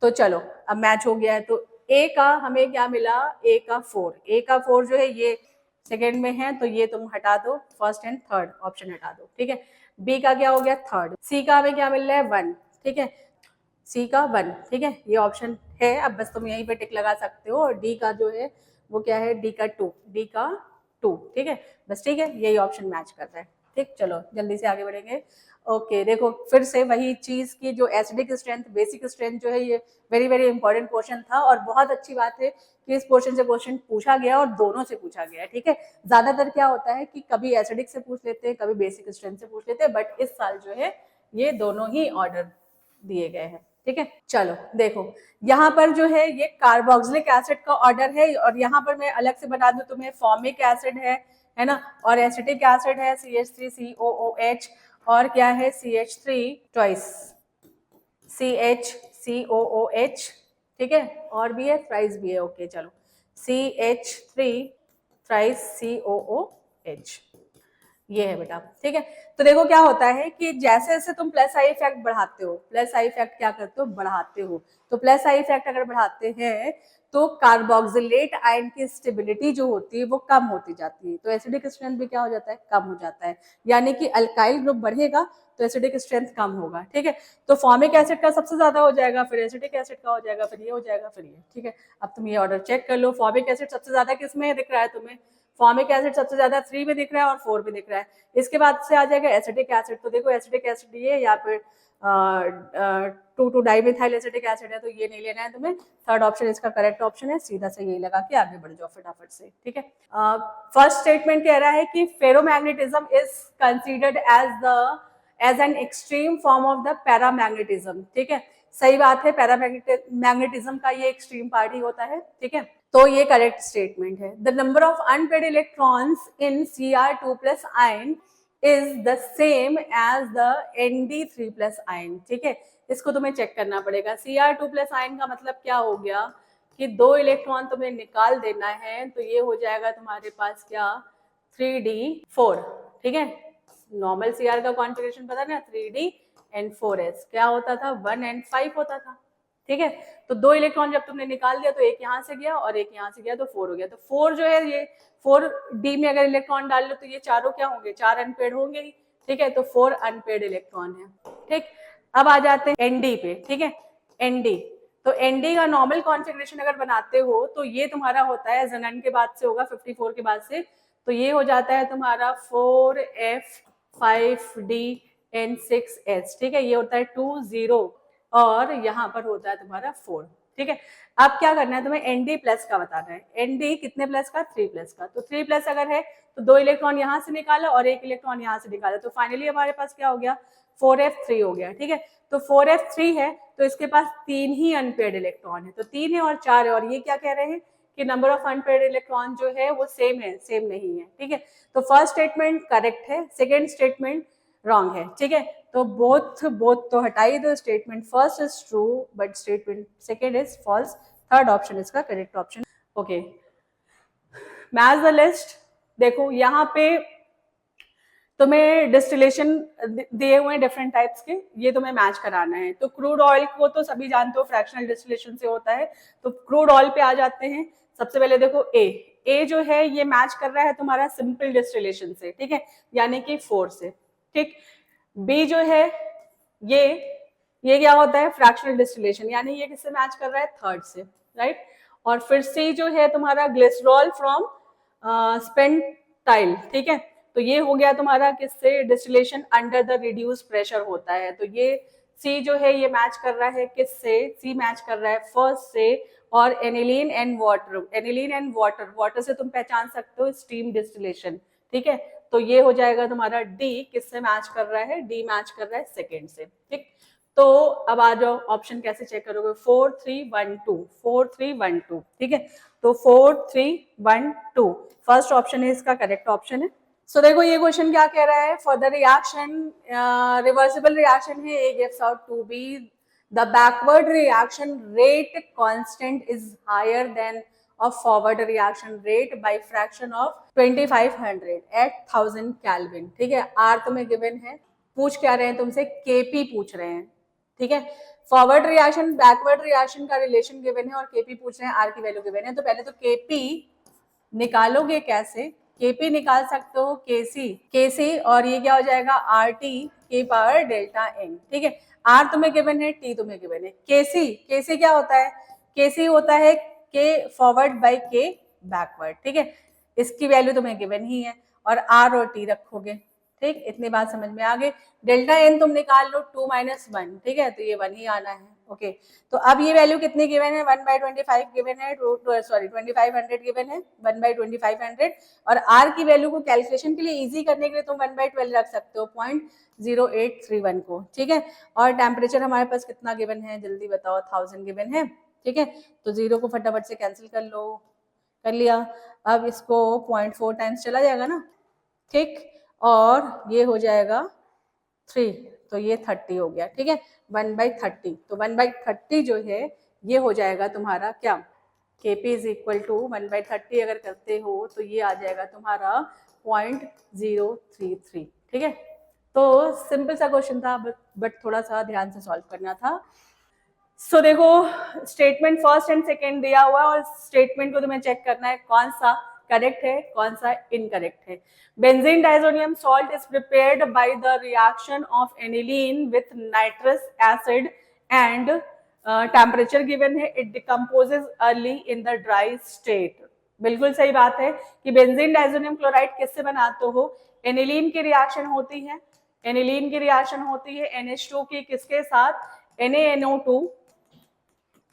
तो चलो अब मैच हो गया है। तो ए का हमें क्या मिला A का 4, A का 4 जो है ये सेकेंड में है, तो ये तुम हटा दो, फर्स्ट एंड थर्ड ऑप्शन हटा दो, ठीक है। बी का क्या हो गया थर्ड, सी का हमें क्या मिल रहा है 1, ठीक है। सी का 1, ठीक है ये ऑप्शन है। अब बस तुम यहीं पे टिक लगा सकते हो। और डी का जो है वो क्या है डी का 2, डी का 2, ठीक है बस, ठीक है यही ऑप्शन मैच कर रहा है, ठीक। चलो जल्दी से आगे बढ़ेंगे। ओके देखो फिर से वही चीज की जो एसिडिक स्ट्रेंथ बेसिक स्ट्रेंथ जो है ये वेरी वेरी इंपॉर्टेंट क्वेश्चन था। और बहुत अच्छी बात है कि इस पोर्शन से क्वेश्चन पूछा गया और दोनों से पूछा गया है, ठीक है। ज्यादातर क्या होता है कि कभी एसिडिक से पूछ लेते हैं, कभी बेसिक स्ट्रेंथ से पूछ लेते हैं, बट इस साल जो है ये दोनों ही ऑर्डर दिए गए हैं, ठीक है। चलो देखो यहाँ पर जो है ये कार्बोक्सिलिक एसिड का ऑर्डर है, और यहाँ पर मैं अलग से बता दूं तुम्हें फॉर्मिक एसिड है ना, और एसिटिक एसिड है CH3COOH, और क्या है CH3 ट्वाइस CHCOOH, ठीक है। और भी है थ्राइस भी है, ओके चलो CH3 थ्राइस COOH, ये है बेटा, ठीक है। तो देखो क्या होता है कि जैसे जैसे तुम प्लस आई इफेक्ट बढ़ाते हो, प्लस आई इफेक्ट क्या करते हो बढ़ाते हो, तो प्लस आई इफेक्ट अगर बढ़ाते हैं तो कार्बोक्सिलेट आयन की स्टेबिलिटी जो होती है वो कम होती जाती है। तो एसिडिक स्ट्रेंथ भी क्या हो जाता है कम हो जाता है, यानी कि अल्काइल ग्रुप बढ़ेगा तो एसिडिक स्ट्रेंथ कम होगा, ठीक है। तो फॉर्मिक एसिड का सबसे ज्यादा हो जाएगा, फिर एसिडिक एसिड का हो जाएगा, फिर ये हो जाएगा, फिर ये, ठीक है। अब तुम ये ऑर्डर चेक कर लो। फॉर्मिक एसिड सबसे ज्यादा किसमें दिख रहा है तुम्हें, फॉर्मिक एसिड सबसे ज्यादा 3 में दिख रहा है और 4 में दिख रहा है। इसके बाद से आ जाएगा एसिटिक एसिड, तो देखो एसिटिक एसिड ये या फिर 2 डाइमिथाइल एसिटिक एसिड है, तो ये नहीं लेना है तुम्हें। थर्ड ऑप्शन इसका करेक्ट ऑप्शन है, सीधा से यही लगा के आगे बढ़ जाओ फटाफट से, ठीक है। फर्स्ट स्टेटमेंट कह रहा है कि ferromagnetism is considered as an extreme form of the paramagnetism, ठीक है, सही बात है, पैरामैग्नेटिज्म का ये एक्सट्रीम पार्ट ही होता है, ठीक है, तो ये करेक्ट स्टेटमेंट है। The number of unpaired electrons in Cr2 plus ion is the same as the Nd3 plus ion, ठीक है, इसको तुम्हें चेक करना पड़ेगा। Cr2 प्लस आयन का मतलब क्या हो गया कि 2 इलेक्ट्रॉन तुम्हें निकाल देना है, तो ये हो जाएगा तुम्हारे पास क्या 3d4, ठीक है। नॉर्मल Cr का कॉन्फ़िगरेशन पता ना 3d-N4s क्या होता था 1n5 होता था, ठीक है। तो 2 इलेक्ट्रॉन जब तुमने निकाल दिया तो एक यहाँ से गया और एक यहाँ से गया, तो 4 हो गया। तो 4 जो है ये 4d में अगर इलेक्ट्रॉन डाल लो तो ये चारों क्या होंगे, 4 अनपेड होंगे ही, ठीक है, तो 4 अनपेड इलेक्ट्रॉन है, ठीक। अब आ जाते हैं Nd पे, ठीक है, Nd, तो Nd का नॉर्मल कॉन्फ़िगरेशन अगर बनाते हो तो ये तुम्हारा होता है ज़नन के बाद से होगा 54 के बाद से, तो ये हो जाता है तुम्हारा 4f5d-N6s, ठीक है, ये होता है 20 और यहाँ पर होता है तुम्हारा 4, ठीक है। अब क्या करना है तुम्हें Nd प्लस का बताना है। Nd कितने प्लस का 3 प्लस का, तो 3 प्लस अगर है तो 2 इलेक्ट्रॉन यहाँ से निकाला और 1 इलेक्ट्रॉन यहाँ से निकाला, तो फाइनली हमारे पास क्या हो गया 4f3 हो गया, ठीक है। तो 4f3 है तो इसके पास 3 ही अनपेड इलेक्ट्रॉन है, तो 3 है और 4 है, और ये क्या कह रहे हैं कि नंबर ऑफ अनपेड इलेक्ट्रॉन जो है वो सेम है, सेम नहीं है, ठीक है। तो फर्स्ट स्टेटमेंट करेक्ट है, सेकेंड स्टेटमेंट रॉन्ग है, ठीक है। तो बोथ तो हटाई दो, statement first is true but statement second is false, third option इसका correct option, okay. Match the list, देखो यहाँ पे तुम्हें डिस्टिलेशन दिए हुए हैं डिफरेंट टाइप्स के, ये तुम्हें मैच कराना है। तो क्रूड ऑयल को तो सभी जानते हो फ्रैक्शनल डिस्टिलेशन से होता है, तो क्रूड ऑयल पे आ जाते हैं। सबसे पहले देखो ए जो है ये मैच कर रहा है तुम्हारा सिंपल डिस्टिलेशन से, ठीक है, यानी कि 4 से, ठीक। बी जो है ये क्या होता है फ्रैक्शनल डिस्टिलेशन, यानी ये किससे मैच कर रहा है थर्ड से, राइट। और फिर सी जो है तुम्हारा ग्लिसरॉल फ्रॉम स्पेंटाइल, ठीक है, तो ये हो गया तुम्हारा किससे distillation under the reduce pressure होता है, तो ये सी जो है ये मैच कर रहा है किससे, सी मैच कर रहा है फर्स्ट से, और एनिलीन एंड वाटर से तुम पहचान सकते हो स्टीम डिस्टिलेशन, ठीक है, तो ये हो जाएगा तुम्हारा डी किससे मैच कर रहा है, डी मैच कर रहा है सेकेंड से, ठीक। तो अब आ जाओ ऑप्शन कैसे चेक करोगे, 4 3 1 2 4 3 1 2, ठीक है, तो 4 3 1 2 फर्स्ट ऑप्शन है इसका करेक्ट ऑप्शन है। सो देखो ये क्वेश्चन क्या कह रहा है, for the reaction reversible reaction है, A gives out to B the backward reaction rate constant is higher than of forward reaction rate by fraction of 2500 at 1000 Kelvin, ठीक है। R तुम्हें गिवन है, पूछ क्या रहे हैं तुमसे, Kp पूछ रहे हैं, ठीक है। फॉरवर्ड रिएक्शन बैकवर्ड रिएक्शन का रिलेशन गिवन है और Kp पूछ रहे हैं, R की वैल्यू गिवन है, तो पहले तो Kp निकालोगे कैसे, Kp निकाल सकते हो Kc और ये क्या हो जाएगा RT के पावर डेल्टा N, ठीक है। R तुम्हें गिवन है, T तुम्हें गिवन है, Kc क्या होता है, Kc होता है के फॉरवर्ड बाई के बैकवर्ड, ठीक है, इसकी वैल्यू तुम्हें गिवन ही है, और आर और टी रखोगे, ठीक, इतनी बात समझ में आ गई। डेल्टा एन तुम निकाल लो 2 - 1, ठीक है, तो ये 1 ही आना है, ओके। तो अब ये वैल्यू कितनी गिवन है, 1/25 गिवन है, सॉरी 2500 गिवन है, 1/2500, और आर की वैल्यू को कैलकुलेशन के लिए इजी करने के लिए तुम 1/12 रख सकते हो 0.0831 को, ठीक है। और टेम्परेचर हमारे पास कितना गिवन है जल्दी बताओ, 1000 गिवन है, ठीक है, तो 0 को फटाफट से कैंसिल कर लो, कर लिया। अब इसको 0.4 टाइम्स चला जाएगा ना, ठीक, और ये हो जाएगा 3, तो ये 30 हो गया, ठीक है, 1/30, तो 1/30 जो है ये हो जाएगा तुम्हारा क्या, Kp इज इक्वल टू 1/30 अगर करते हो तो ये आ जाएगा तुम्हारा 0.033, ठीक है। तो सिंपल सा क्वेश्चन था बट थोड़ा सा ध्यान से सॉल्व करना था। सो देखो स्टेटमेंट फर्स्ट एंड सेकेंड दिया हुआ है और स्टेटमेंट को तुम्हें चेक करना है कौन सा करेक्ट है कौन सा इनकरेक्ट है। Benzene diazonium salt is prepared by the reaction of aniline with nitrous acid and temperature given है, it decomposes early in the dry state, बिल्कुल सही बात है कि बेंजीन डाइजोनियम क्लोराइड किससे बनाते हो, एनिलीन की रिएक्शन होती है, एनिलीन की रिएक्शन होती है NH2 की किसके साथ, NaNO2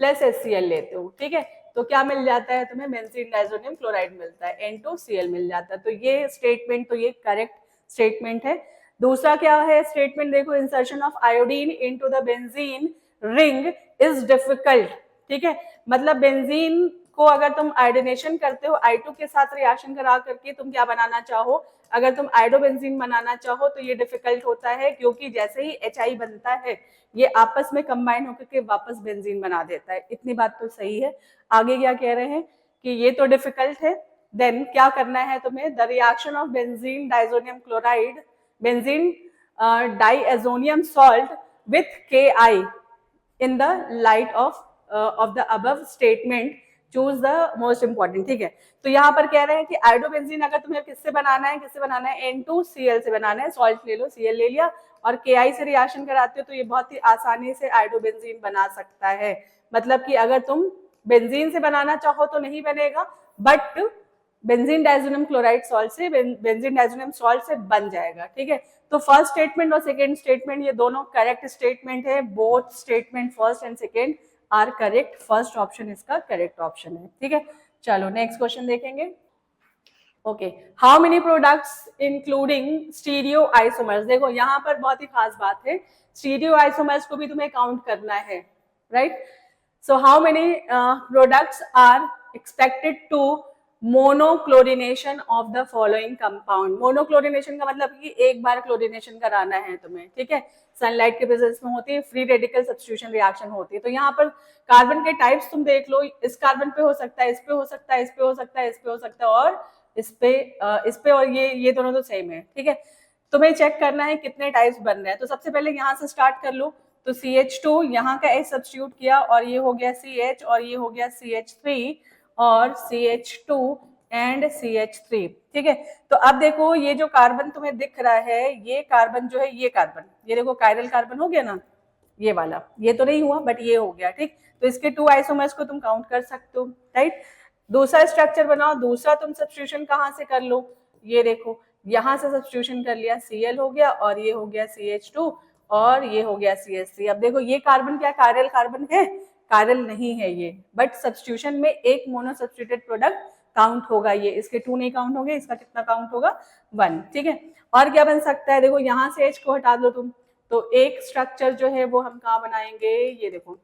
प्लस HCl लेते हो, ठीक है, तो क्या मिल जाता है तुम्हें, बेंजीन डाइजोनियम क्लोराइड मिलता है, N2Cl मिल जाता है। तो ये स्टेटमेंट, तो ये करेक्ट स्टेटमेंट है। दूसरा क्या है स्टेटमेंट, देखो, insertion of iodine into the benzene ring is difficult, ठीक है, मतलब बेंजीन को अगर तुम आयोडिनेशन करते हो I2 के साथ रिएक्शन करा करके तुम क्या बनाना चाहो, अगर तुम आयोडोबेंजीन बनाना चाहो तो ये डिफिकल्ट होता है, क्योंकि जैसे ही HI बनता है ये आपस में कंबाइन होकर के वापस बेंजीन बना देता है। इतनी बात तो सही है। आगे क्या कह रहे हैं कि ये तो डिफिकल्ट है, देन क्या करना है तुम्हें, the reaction of benzene diazonium chloride, benzene diazonium salt with KI in the light of the above statement choose the most important, ठीक है। तो यहाँ पर कह रहे हैं कि आयोडोबेंजीन अगर तुम्हें किससे बनाना है, किससे बनाना है, N2Cl से बनाना है, सॉल्ट ले लो, Cl ले लिया और KI से रिएक्शन कराते हो तो ये बहुत ही आसानी से आयोडोबेंजीन बना सकता है। मतलब कि अगर तुम बेंजीन से बनाना चाहो तो नहीं बनेगा, but benzene diazonium chloride salt से, बेंजीन डाइजोनियम सॉल्ट से बन जाएगा, ठीक है। तो फर्स्ट स्टेटमेंट और सेकेंड स्टेटमेंट ये दोनों करेक्ट स्टेटमेंट है, both statement first and second are correct, first option इसका करेक्ट ऑप्शन है, ठीक है। चलो नेक्स्ट क्वेश्चन देखेंगे। Okay, how many products including stereo isomers, देखो यहाँ पर बहुत ही खास बात है, स्टीरियो आइसोमर्स को भी तुम्हें काउंट करना है, right. So how many products are expected to monochlorination of the following compound, monochlorination का मतलब कि एक बार क्लोरिनेशन कराना है तुम्हें, ठीक है, सनलाइट के प्रेजेंस में होती है, फ्री रेडिकल सब्स्टिट्यूशन रिएक्शन होती है। तो यहाँ पर कार्बन के टाइप्स तुम देख लो, इस कार्बन पे हो सकता है, इस पे हो सकता है, इस पे हो सकता है, इस पे हो सकता है, और इस पे और ये दोनों तो सेम है, ठीक है। तुम्हें चेक करना है कितने टाइप्स बन रहे हैं। तो सबसे पहले यहाँ से स्टार्ट कर लो, तो CH2 यहाँ का H सब्स्टिट्यूट किया और ये हो गया CH और ये हो गया CH3 और CH2 एंड CH3, ठीक है। तो अब देखो ये जो कार्बन तुम्हें दिख रहा है, ये कार्बन जो है, ये कार्बन, ये देखो कायरल कार्बन हो गया ना, ये वाला, ये तो नहीं हुआ बट ये हो गया, ठीक। तो इसके 2 आइसोमर्स को तुम काउंट कर सकते हो, राइट। दूसरा स्ट्रक्चर बनाओ, दूसरा तुम सब्स्टिट्यूशन कहाँ से कर लो, ये देखो यहाँ से सब्स्टिट्यूशन कर लिया, Cl हो गया और ये हो गया CH2 और ये हो गया CH3। अब देखो ये कार्बन क्या कायरल कार्बन है, कायरल नहीं है ये, बट सब्स्टिट्यूशन में एक मोनो सब्स्टिट्यूटेड प्रोडक्ट काउंट होगा, ये इसके 2 नहीं काउंट होंगे, इसका कितना काउंट होगा 1, ठीक है। और क्या बन सकता है, देखो यहाँ से H को हटा दो तुम, तो एक स्ट्रक्चर जो है वो हम कहाँ बनाएंगे, ये देखो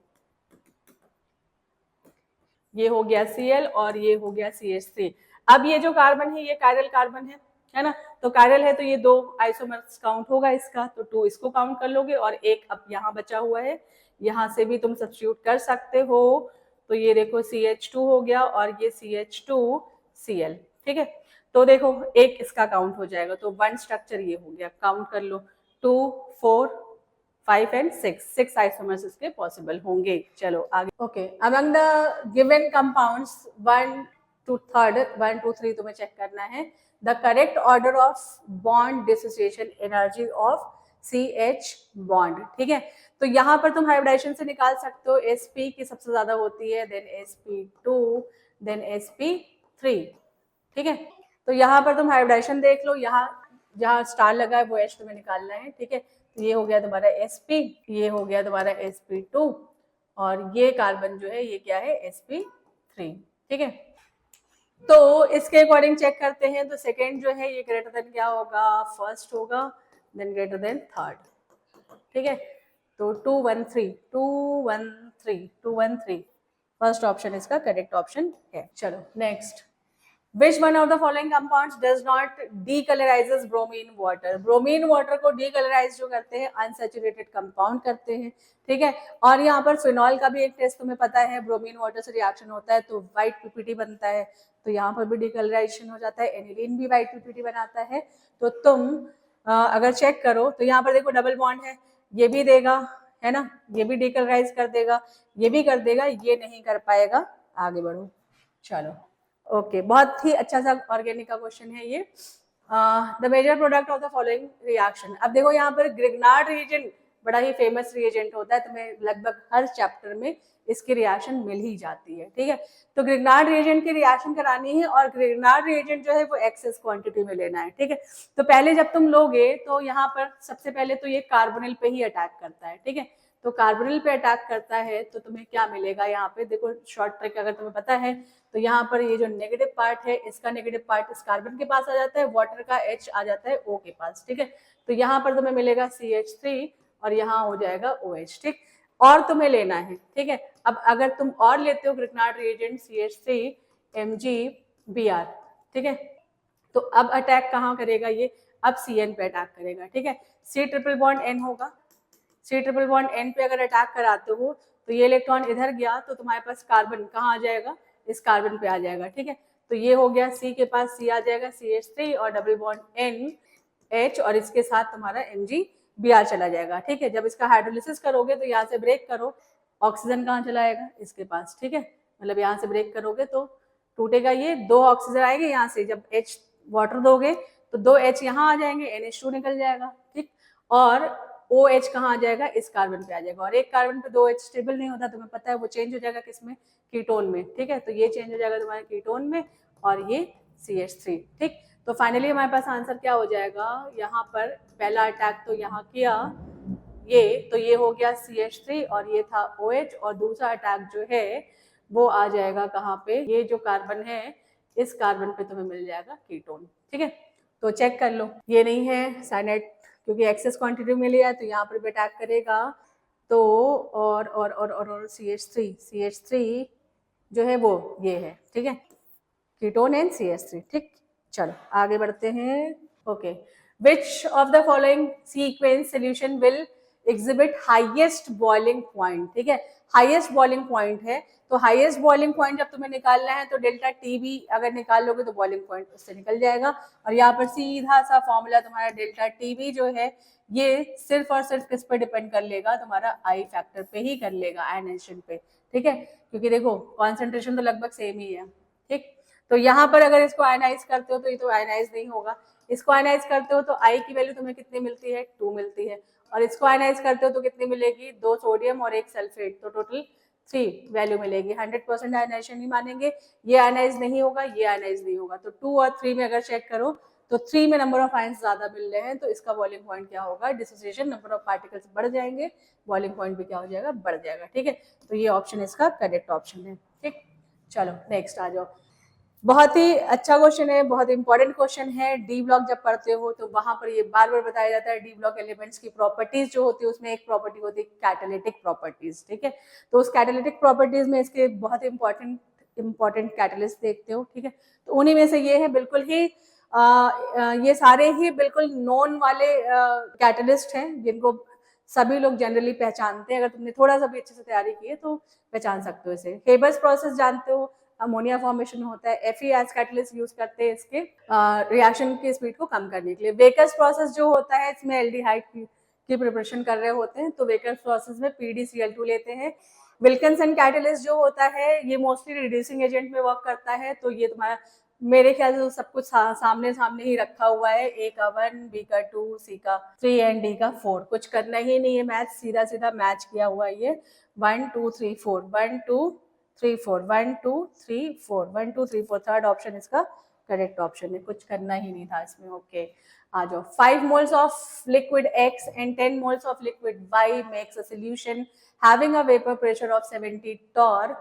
ये हो गया Cl और ये हो गया CH3। अब ये जो कार्बन है ये कायरल कार्बन है ना, तो कायरल है तो ये 2 आइसोमर्स काउंट होगा इसका, तो 2 इसको काउंट कर लोगे और एक अब यहाँ बचा हुआ है, यहाँ से भी तुम सब्स्टिट्यूट कर सकते हो। तो ये देखो CH2 हो गया और ये CH2Cl, ठीक है। तो देखो एक इसका काउंट हो जाएगा, तो 1 स्ट्रक्चर ये हो गया, काउंट कर लो 2 4 5 एंड 6 आइसोमर्स इसके पॉसिबल होंगे। चलो आगे। Okay, among the given compounds 1 to 1 2 3 तुम्हें चेक करना है, the correct order of bond dissociation energy of CH bond, ठीक है। तो यहाँ पर तुम हाइब्रिडाइजेशन से निकाल सकते हो, sp की सबसे ज्यादा होती है, देन sp2 देन sp3, ठीक है। तो यहाँ पर तुम हाइब्रिडाइजेशन देख लो, यहाँ जहाँ स्टार लगा है वो H तुम्हें निकालना है, ठीक है। ये हो गया तुम्हारा sp, ये हो गया तुम्हारा sp2 और ये कार्बन जो है ये क्या है sp3, ठीक है। तो इसके अकॉर्डिंग चेक करते हैं, तो सेकेंड जो है ये ग्रेटर देन क्या होगा, फर्स्ट होगा, देन ग्रेटर देन थर्ड, ठीक है। तो 2 1 3 2 1 3 2 1 3 फर्स्ट ऑप्शन इसका करेक्ट ऑप्शन है। चलो next, Which one of the following compounds does not decolorises bromine water? Bromine water को डीकलराइज जो करते हैं अनसैचुरेटेड कंपाउंड करते हैं, ठीक है। और यहाँ पर फिनॉल का भी एक टेस्ट तुम्हें पता है, ब्रोमीन वाटर से रिएक्शन होता है तो व्हाइट पीपीटी बनता है, तो यहाँ पर भी डीकलराइजेशन हो जाता है, एनिलीन भी व्हाइट पीपीटी बनाता है। तो तुम अगर चेक करो तो यहाँ पर देखो डबल बॉन्ड है, ये भी देगा, है ना, ये भी डीकलराइज कर देगा, ये भी कर देगा, ये नहीं कर पाएगा। आगे बढ़ो। चलो ओके, बहुत ही अच्छा सा ऑर्गेनिक का क्वेश्चन है ये। The major product of the following reaction, अब देखो यहाँ पर ग्रिग्नार्ड रीजन बड़ा ही फेमस रिएजेंट होता है, तुम्हें लगभग हर चैप्टर में इसकी रिएक्शन मिल ही जाती है, ठीक है। तो ग्रिग्नार्ड रिएजेंट की रिएक्शन करानी है और ग्रिग्नार्ड रिएजेंट जो है वो एक्सेस क्वांटिटी में लेना है, ठीक है। तो पहले जब तुम लोगे तो यहाँ पर सबसे पहले तो ये कार्बोनिल पे ही अटैक करता है, ठीक है। तो कार्बोनिल पे अटैक करता है तो तुम्हें क्या मिलेगा यहाँ पे, देखो शॉर्ट ट्रिक अगर तुम्हें पता है तो यहाँ पर ये जो नेगेटिव पार्ट है इसका नेगेटिव पार्ट इस कार्बन के पास आ जाता है, वाटर का H आ जाता है O के पास, ठीक है। तो यहाँ पर तुम्हें मिलेगा CH3 और यहाँ हो जाएगा OH, ठीक। और तुम्हें लेना है, ठीक है। अब अगर तुम और लेते हो ग्रिग्नार्ड रिएजेंट CH3 MgBr, ठीक है, तो अब अटैक कहाँ करेगा ये, अब CN पे अटैक करेगा, ठीक है। C ट्रिपल बॉन्ड N होगा, C ट्रिपल बॉन्ड N पे अगर अटैक कराते हो तो ये इलेक्ट्रॉन इधर गया तो तुम्हारे पास कार्बन कहाँ आ जाएगा, इस कार्बन पे आ जाएगा, ठीक है। तो ये हो गया C के पास C आ जाएगा CH3 और डबल बॉन्ड N H और इसके साथ तुम्हारा MgBr चला जाएगा, ठीक है। जब इसका हाइड्रोलिसिस करोगे तो यहाँ से ब्रेक करो, ऑक्सीजन कहाँ चला आएगा, इसके पास, ठीक है। मतलब यहाँ से ब्रेक करोगे तो टूटेगा ये, 2 ऑक्सीजन आएंगे यहाँ से, जब H वाटर दोगे तो 2 H यहाँ आ जाएंगे, NH2 निकल जाएगा, ठीक। और OH कहाँ आ जाएगा, इस कार्बन पे आ जाएगा, और एक कार्बन पे 2 H स्टेबल नहीं होता, तुम्हें पता है, वो चेंज हो जाएगा किसमें, कीटोन में, ठीक है। तो ये चेंज हो जाएगा तुम्हारे कीटोन में और ये CH3, ठीक। तो फाइनली हमारे पास आंसर क्या हो जाएगा, यहाँ पर पहला अटैक तो यहाँ किया ये, तो ये हो गया CH3 और ये था OH, और दूसरा अटैक जो है वो आ जाएगा कहाँ पे, ये जो कार्बन है इस कार्बन पे तुम्हें मिल जाएगा कीटोन, ठीक है। तो चेक कर लो, ये नहीं है साइनाइड क्योंकि एक्सेस क्वांटिटी में लिया है तो यहाँ पर भी अटैक करेगा, तो और CH3 जो है वो ये है, ठीक है, कीटोन एंड CH3, ठीक। चलो आगे बढ़ते हैं। Okay, which of the following sequence solution will exhibit highest boiling point, ठीक है। हाईएस्ट बॉइलिंग पॉइंट है, तो हाईएस्ट बॉइलिंग पॉइंट जब तुम्हें निकालना है तो डेल्टा टी भी अगर निकाल लोगे तो बॉइलिंग पॉइंट उससे निकल जाएगा, और यहाँ पर सीधा सा फॉर्मूला तुम्हारा डेल्टा टी भी जो है ये सिर्फ और सिर्फ किस पे डिपेंड कर लेगा, तुम्हारा आई फैक्टर पे ही कर लेगा, आयनाइजेशन पे, ठीक है। क्योंकि देखो कॉन्सेंट्रेशन तो लगभग सेम ही है, ठीक। तो यहाँ पर अगर इसको आयनाइज करते हो तो ये तो आयनाइज नहीं होगा, इसको आयनाइज करते हो तो आई की वैल्यू तुम्हें कितनी मिलती है, 2 मिलती है, और इसको आयनाइज करते हो तो कितनी मिलेगी, 2 सोडियम और 1 सल्फेट, तो टोटल 3 वैल्यू मिलेगी। 100% आयनाइजेशन ही मानेंगे, ये आयनाइज नहीं होगा, ये आयनाइज नहीं होगा। तो 2 और 3 में अगर चेक करो तो 3 में नंबर ऑफ आयंस ज्यादा मिल रहे हैं, तो इसका बॉइलिंग पॉइंट क्या होगा, डिसोसिएशन, नंबर ऑफ पार्टिकल्स बढ़ जाएंगे, बॉइलिंग पॉइंट भी क्या हो जाएगा, बढ़ जाएगा, ठीक है। तो ये ऑप्शन इसका करेक्ट ऑप्शन है, ठीक। चलो नेक्स्ट आ जाओ। बहुत ही अच्छा क्वेश्चन है, बहुत इंपॉर्टेंट क्वेश्चन है। डी ब्लॉक जब पढ़ते हो तो वहां पर ये बार बार बताया जाता है, डी ब्लॉक एलिमेंट्स की प्रॉपर्टीज जो होती है उसमें एक प्रॉपर्टी होती है कैटालिटिक प्रॉपर्टीज, ठीक है। तो उस कैटालिटिक प्रॉपर्टीज में इसके बहुत इंपॉर्टेंट कैटलिस्ट देखते हो, ठीक है। तो उन्हीं में से ये है, बिल्कुल ही ये सारे ही बिल्कुल नॉन वाले कैटलिस्ट हैं जिनको सभी लोग जनरली पहचानते हैं, अगर तुमने थोड़ा सा भी अच्छे से तैयारी की है तो पहचान सकते हो इसे। हेबर्स प्रोसेस जानते हो, अमोनिया फॉर्मेशन होता है, FeS कैटलिस्ट यूज करते हैं इसके रिएक्शन की स्पीड को कम करने के लिए। वेकर्स प्रोसेस जो होता है इसमें एल्डिहाइड की प्रिपरेशन कर रहे होते हैं, तो वेकर्स प्रोसेस में PdCl2 लेते हैं। विल्किंसन कैटलिस्ट जो होता है ये मोस्टली रिड्यूसिंग एजेंट में वर्क करता है, तो ये तुम्हारा मेरे ख्याल से तो सब कुछ सामने सामने ही रखा हुआ है, A का 1, B का 2, C का 3 एंड D का 4, कुछ करना ही नहीं है मैथ, सीधा सीधा मैच किया हुआ है ये 1 2 3 4 1 2 3 4 1 2 3 4 1 2 3 4, थर्ड ऑप्शन इसका करेक्ट ऑप्शन है, कुछ करना ही नहीं था इसमें। ओके आ जाओ। 5 moles of liquid X and 10 moles of liquid Y makes a solution having a vapor pressure of 70 torr.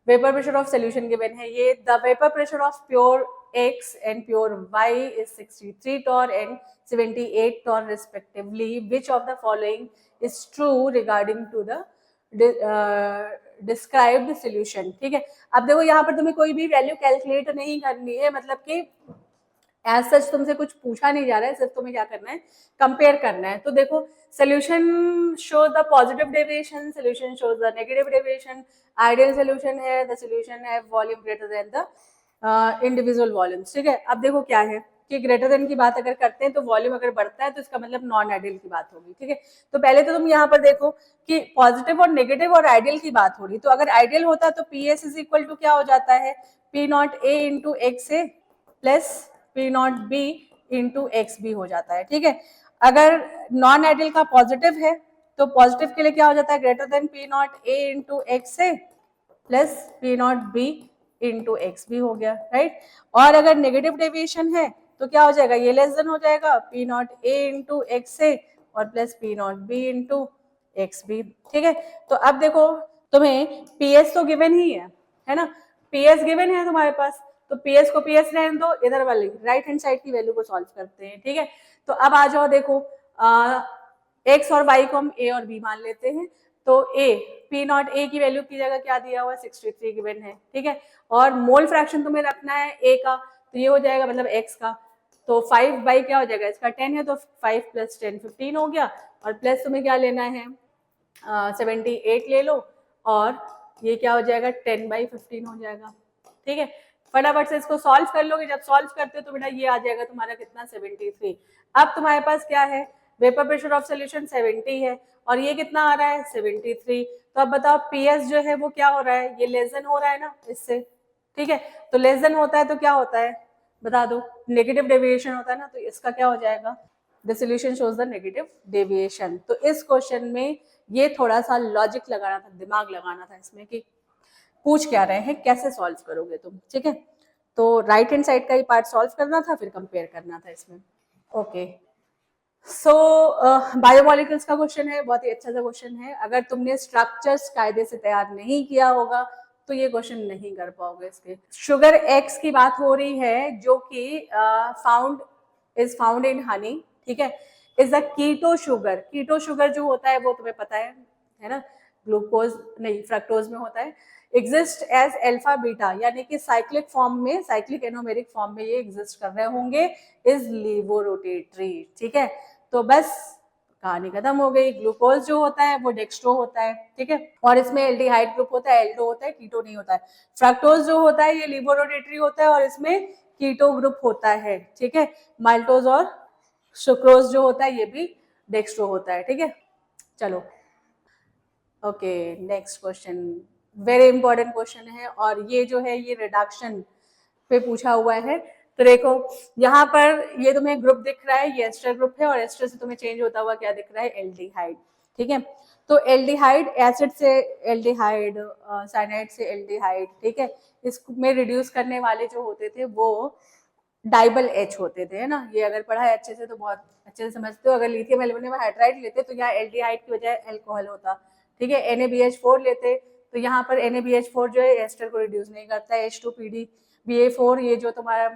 Vapor pressure of solution given है ये, the vapor pressure of pure X and pure Y is 63 torr and 78 torr respectively. Which of the following is true regarding to the described solution, ठीक है। अब देखो यहाँ पर तुम्हें कोई भी वैल्यू कैलकुलेट नहीं करनी है, मतलब कि एज सच तुमसे कुछ पूछा नहीं जा रहा है, सिर्फ तुम्हें क्या करना है, कंपेयर करना है। तो देखो solution shows the positive deviation, solution shows the negative deviation, ideal solution है द सोल्यूशन है volume greater than the individual volumes, ठीक है। अब देखो क्या है कि ग्रेटर देन की बात अगर करते हैं तो वॉल्यूम अगर बढ़ता है तो इसका मतलब नॉन आइडियल की बात होगी, ठीक है। तो पहले तो तुम यहाँ पर देखो कि पॉजिटिव और नेगेटिव और आइडियल की बात हो रही, तो अगर आइडियल होता तो PS इज इक्वल टू क्या हो जाता है, P0A into X A plus P0B into X B हो जाता है, ठीक है। अगर नॉन आइडियल का पॉजिटिव है तो पॉजिटिव के लिए क्या हो जाता है, greater than P naught A into X A plus P naught B into x भी हो गया, राइट। और अगर नेगेटिव डेविएशन है तो क्या हो जाएगा, ये लेस देन हो जाएगा P naught A into X A और plus P naught B into X B, ठीक है। तो अब देखो तुम्हें पी एस तो गिवन ही है ना, पी एस गिवन है तुम्हारे पास, तो पी एस को पी एस रहने दो, इधर वाली राइट हैंड साइड की वैल्यू को सॉल्व करते हैं, ठीक है। तो अब आ जाओ, देखो एक्स और वाई को हम ए और बी मान लेते हैं, तो ए पी नॉट ए की वैल्यू की जगह क्या दिया हुआ है, 63 गिवन है, ठीक है। और मोल फ्रैक्शन तुम्हें रखना है ए का, तो ये हो जाएगा मतलब एक्स का, तो 5 बाई क्या हो जाएगा, इसका 10 है तो 5 प्लस 10 15 हो गया, और प्लस तुम्हें क्या लेना है 78 ले लो, और ये क्या हो जाएगा 10 बाई 15 हो जाएगा, ठीक है। फटाफट से इसको सॉल्व कर लोगे, जब सॉल्व करते हो तो बेटा ये आ जाएगा तुम्हारा कितना 73। अब तुम्हारे पास क्या है, वेपर प्रेशर ऑफ सोल्यूशन 70 है और ये कितना आ रहा है 73। तो अब बताओ पीएस जो है वो क्या हो रहा है, ये लेस देन हो रहा है ना इससे, ठीक है। तो लेस देन होता है तो क्या होता है बता दो, नेगेटिव डेविएशन होता है ना, तो इसका क्या हो जाएगा, the solution shows the negative deviation. तो इस क्वेश्चन में ये थोड़ा सा लॉजिक लगाना था, दिमाग लगाना था इसमें कि पूछ क्या रहे हैं, कैसे सॉल्व करोगे तुम, ठीक है। तो राइट हैंड साइड का ही पार्ट सॉल्व करना था, फिर कंपेयर करना था इसमें। ओके, सो बायोमोलिक्यूल्स का क्वेश्चन है, बहुत ही अच्छा सा क्वेश्चन है। अगर तुमने स्ट्रक्चर्स कायदे से तैयार नहीं किया होगा तो ये क्वेश्चन नहीं कर पाओगे इसके। शुगर एक्स की बात हो रही है जो कि इज फाउंड इन हनी, ठीक है, is a keto sugar. Keto sugar जो होता है वो तुम्हें पता है ना, ग्लूकोज नहीं फ्रक्टोज में होता है, एग्जिस्ट एज अल्फा बीटा, यानी कि साइक्लिक फॉर्म में, साइक्लिक एनोमेरिक फॉर्म में ये एग्जिस्ट कर रहे होंगे, इज लीवोरोटेटरी, ठीक है। तो बस कहानी खत्म हो गई। ग्लूकोज जो होता है वो डेक्स्ट्रो होता है, ठीक है, और इसमें एल्डिहाइड ग्रुप होता है, एल्डो होता है, कीटो नहीं होता है। फ्रक्टोज जो होता है ये लीवोरोटेटरी होता है और इसमें कीटो ग्रुप होता है, ठीक है। माल्टोज और सुक्रोज जो होता है ये भी डेक्स्ट्रो होता है, ठीक है। चलो okay, next question very important question है, और ये जो है ये रिडक्शन पे पूछा हुआ है। तो देखो यहाँ पर ये तुम्हें ग्रुप दिख रहा है, ये एस्टर ग्रुप है, और एस्टर से तुम्हें चेंज होता हुआ क्या दिख रहा है, एल्डिहाइड, ठीक है। तो एल्डिहाइड एसिड से एल्डिहाइड, साइनाइड से एल्डिहाइड, ठीक है, इसमें रिड्यूस करने वाले जो होते थे वो डाइबल एच होते थे, है ना। ये अगर पढ़ा है अच्छे से तो बहुत अच्छे से समझते हो। अगर लिथियम एल्युमिनियम हाइड्राइड लेते तो यहाँ एल्डिहाइड की बजाय अल्कोहल होता, ठीक है। NaBH4 लेते तो यहाँ पर NaBH4 जो है एस्टर को रिड्यूस नहीं करता है, H2PDBA4 ये जो तुम्हारा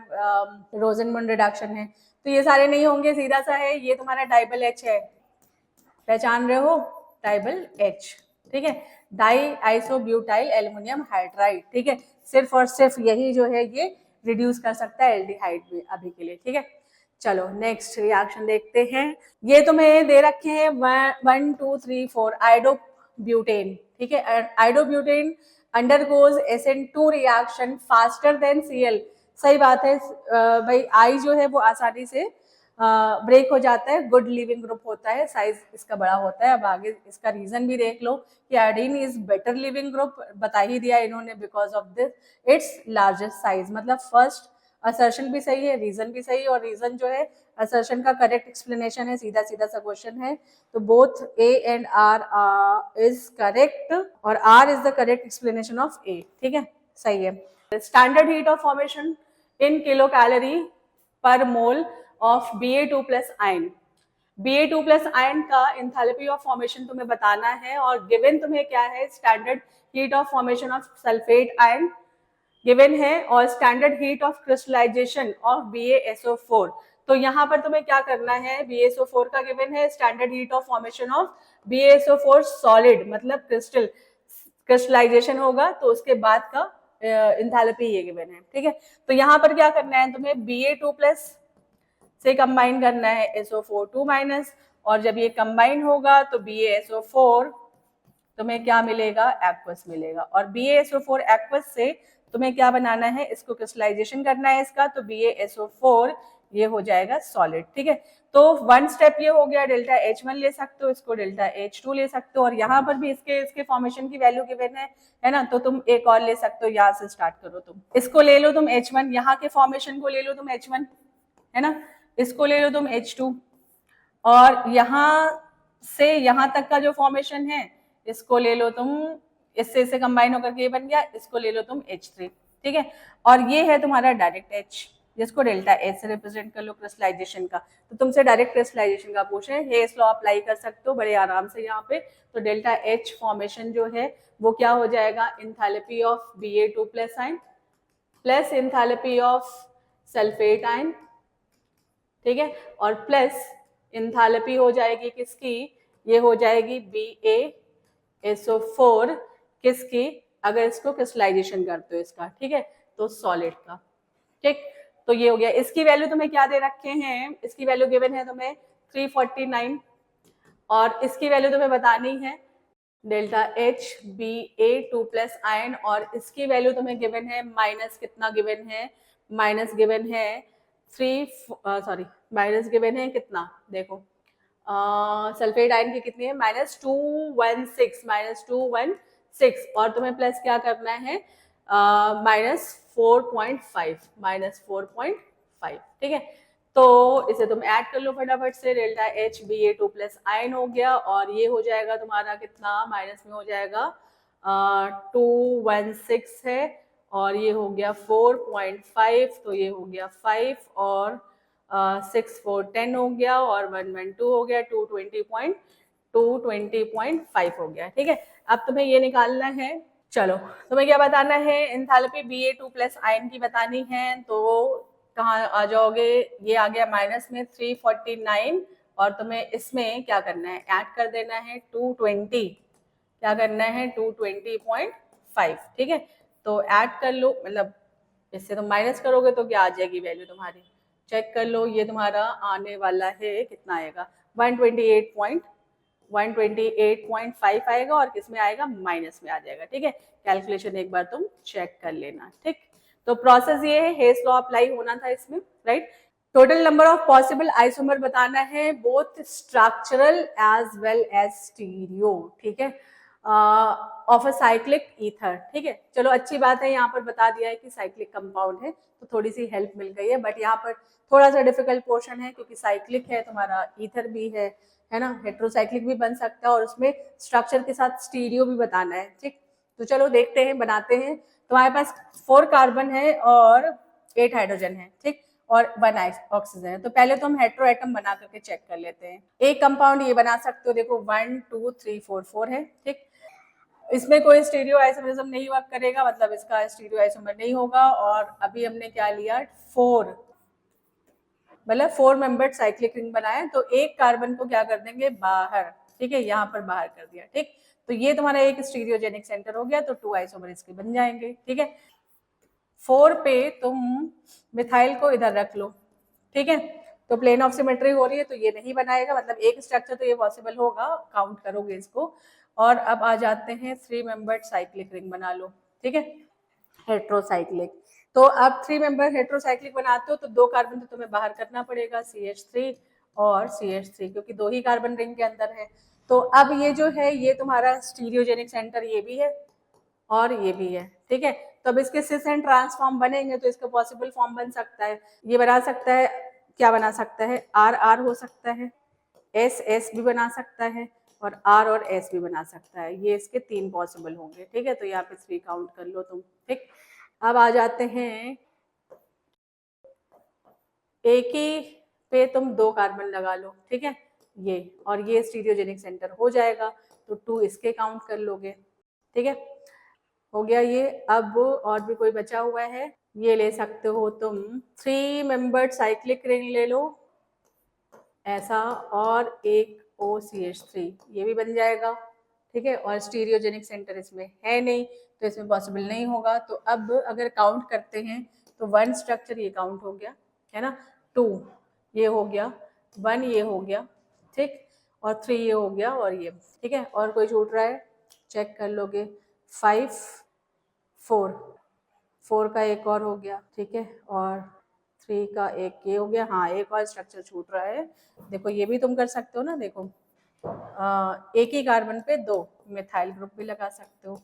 रोजनमुंड रिडक्शन है, तो ये सारे नहीं होंगे, सीधा सा है, ये तुम्हारा डाइबल एच है, पहचान रहे हो, डाइबल एच, ठीक है, डाई आइसोब्यूटाइल एल्युमिनियम हाइड्राइड, ठीक है। सिर्फ और सिर्फ यही जो है ये रिड्यूस कर सकता है एल्डिहाइड में अभी के लिए, ठीक है। चलो नेक्स्ट रिएक्शन देखते हैं। ये तुम्हें दे रखे हैं 1 2 3 4 आइडोब्यूटेन, ठीक है। Iodobutane undergoes SN2 reaction faster than Cl। सही बात है भाई, आई जो है वो आसानी से ब्रेक हो जाता है, गुड लिविंग ग्रुप होता है, साइज इसका बड़ा होता है। अब आगे इसका रीजन भी देख लो कि iodine is better leaving group, बता ही दिया इन्होंने, because of this its largest size. मतलब फर्स्ट असर्शन भी सही है, रीजन भी सही, और रीजन जो है असर्शन का करेक्ट एक्सप्लेनेशन है, सीधा सीधा सा क्वेश्चन है। तो both A and R is correct, और R is the correct explanation of A, ठीक है, सही है। Standard heat of formation in kilo calorie per mole of Ba2 plus ion. Ba2 plus ion का एंथैल्पी ऑफ फॉर्मेशन तुम्हें बताना है, और गिवन तुम्हें क्या है, standard heat of formation of sulphate ion given है, और standard heat of crystallisation of BaSO4। तो यहाँ पर तुम्हें क्या करना है, BaSO4 का गिवन है, standard heat of formation of BaSO4 solid मतलब क्रिस्टलाइजेशन होगा, तो उसके बाद का एंथैल्पी ये गिवन है, ठीक है। तो यहाँ पर क्या करना है तुम्हें, Ba2 प्लस से कंबाइन करना है SO4 2 माइनस, और जब ये कंबाइन होगा तो BaSO4 तुम्हें क्या मिलेगा, एक्वस मिलेगा, और BaSO4 एक्वस से तुम्हें क्या बनाना है, इसको क्रिस्टलाइजेशन करना है इसका, तो BaSO4 ये हो जाएगा सॉलिड, ठीक है। तो वन स्टेप ये हो गया, डेल्टा H1 ले सकते हो, इसको डेल्टा H2 ले सकते हो, और यहाँ पर भी इसके फॉर्मेशन की वैल्यू गिवन है ना, तो तुम एक और ले सकते हो, यहाँ से स्टार्ट करो, तुम इसको ले लो तुम H1, यहाँ के फॉर्मेशन को ले लो तुम H1, है ना, इसको ले लो तुम H2, और यहाँ से यहाँ तक का जो फॉर्मेशन है इसको ले लो तुम, इससे इसे कंबाइन होकर के ये बन गया, इसको ले लो तुम H3, ठीक है। और ये है तुम्हारा डायरेक्ट H, जिसको डेल्टा H से रिप्रेजेंट कर लो क्रिस्टलाइजेशन का। तो तुमसे डायरेक्ट क्रिस्टलाइजेशन का पूछे, हेस लॉ अप्लाई कर सकते हो बड़े आराम से यहाँ पे। तो डेल्टा H फॉर्मेशन जो है वो क्या हो जाएगा, enthalpy of Ba2 plus ion plus enthalpy of sulphate ion, ठीक है, और प्लस इंथैल्पी हो जाएगी किसकी, ये हो जाएगी BaSO4 किसकी, अगर इसको क्रिस्टलाइजेशन करते हो इसका, ठीक है, तो सॉलिड का, ठीक। तो ये हो गया। इसकी वैल्यू तुम्हें क्या दे रखे हैं, इसकी वैल्यू गिवन है तुम्हें 349 और इसकी वैल्यू तुम्हें बतानी है delta H Ba2 plus ion, और इसकी वैल्यू तुम्हें गिवन है माइनस कितना गिवन है, माइनस गिवन है माइनस गिवन है कितना, देखो सल्फेट आयन की कितनी है, -216 और तुम्हें प्लस क्या करना है -4.5, ठीक है। तो इसे तुम ऐड कर लो फटाफट से, delta H Ba2 plus ion हो गया और ये हो जाएगा तुम्हारा कितना, माइनस में हो जाएगा 216 है और ये हो गया 4.5, तो ये हो गया 5 और 6 4 10 हो गया और 1 1 2 हो गया, 220.5 हो गया, ठीक है। अब तुम्हें ये निकालना है, चलो तुम्हें क्या बताना है, एंथैल्पी Ba2 प्लस आयन की बतानी है। तो कहाँ आ जाओगे, ये आ गया माइनस में 349 और तुम्हें इसमें क्या करना है, ऐड कर देना है 220, क्या करना है 220.5, ठीक है। तो ऐड कर लो, मतलब इससे तुम माइनस करोगे तो क्या आ जाएगी वैल्यू तुम्हारी, चेक कर लो, ये तुम्हारा आने वाला है कितना आएगा 128.5 आएगा और किस में आएगा, माइनस में आ जाएगा, ठीक है। कैलकुलेशन एक बार तुम चेक कर लेना, ठीक। तो प्रोसेस ये है, हेस लॉ अप्लाई होना था इसमें, right. Total number of possible isomer बताना है, both structural as well as stereo, ठीक है, ऑफ अ साइक्लिक ईथर, ठीक है। चलो अच्छी बात है, यहाँ पर बता दिया है कि साइक्लिक कंपाउंड है तो थोड़ी सी हेल्प मिल गई है, बट यहाँ पर थोड़ा सा डिफिकल्ट पोर्शन है क्योंकि साइक्लिक है, तुम्हारा ईथर भी है ना, हेट्रोसाइक्लिक भी बन सकता है और उसमें स्ट्रक्चर के साथ स्टीरियो भी बताना है, ठीक। तो चलो देखते हैं, बनाते हैं। तुम्हारे पास 4 कार्बन है और 8 हाइड्रोजन है, ठीक, और 1 ऑक्सीजन है। तो पहले तो हम हेट्रो एटम बना करके चेक कर लेते हैं। एक कंपाउंड ये बना सकते हो, देखो 1 2 3 4 4 है, ठीक। इसमें कोई स्टीरियो आइसोमरिज्म नहीं वर्क करेगा, मतलब इसका स्टीरियो आइसोमर नहीं होगा। और अभी हमने क्या लिया, 4, मतलब 4 मेंबर्ड साइक्लिक रिंग बनाया, तो एक कार्बन को क्या कर देंगे बाहर, ठीक है, यहाँ पर बाहर कर दिया, ठीक। तो ये तुम्हारा एक स्टीरियोजेनिक सेंटर हो गया, तो 2 आइसोमर इसके बन जाएंगे, ठीक है। 4 पे तुम मिथाइल को इधर रख लो, ठीक है। तो प्लेन ऑफ सिमेट्री हो रही है तो ये नहीं बनाएगा, मतलब एक स्ट्रक्चर तो ये पॉसिबल होगा, काउंट करोगे इसको। और अब आ जाते हैं 3 मेंबर्ड साइक्लिक रिंग बना लो, ठीक है, हेट्रोसाइक्लिक। तो अब 3 मेंबर हेट्रोसाइक्लिक बनाते हो तो 2 कार्बन तो तुम्हें बाहर करना पड़ेगा, CH3 और CH3, क्योंकि 2 ही कार्बन रिंग के अंदर है। तो अब ये जो है ये तुम्हारा स्टीरियोजेनिक सेंटर ये भी है और ये भी है, ठीक है। तो अब इसके सिस एंड ट्रांसफॉर्म बनेंगे तो इसका पॉसिबल फॉर्म बन सकता है, ये बना सकता है, क्या बना सकता है, RR हो सकता है, SS भी बना सकता है और R और S भी बना सकता है, ये इसके 3 पॉसिबल होंगे, ठीक है। तो यहाँ पे 3 काउंट कर लो तुम, ठीक। अब आ जाते हैं, एक ही पे तुम 2 कार्बन लगा लो, ठीक है, ये और ये स्टीरियोजेनिक सेंटर हो जाएगा, तो 2 इसके काउंट कर लोगे, ठीक है, हो गया ये। अब और भी कोई बचा हुआ है, ये ले सकते हो तुम, 3 मेंबर्ड साइक्लिक रिंग ले लो ऐसा, और एक OCH3 ये भी बन जाएगा, ठीक है। और स्टीरियोजेनिक सेंटर इसमें है नहीं तो इसमें पॉसिबल नहीं होगा। तो अब अगर काउंट करते हैं तो 1 स्ट्रक्चर ये काउंट हो गया, है ना, 2 ये हो गया, 1 ये हो गया, ठीक, और 3 ये हो गया और ये, ठीक है। और कोई छूट रहा है, चेक कर लोगे, 5 4 का एक और हो गया, ठीक है, और 3 का एक ये हो गया, हाँ एक और स्ट्रक्चर छूट रहा है, देखो ये भी तुम कर सकते हो ना, देखो एक ही कार्बन पे 2 मिथाइल ग्रुप भी लगा सकते हो,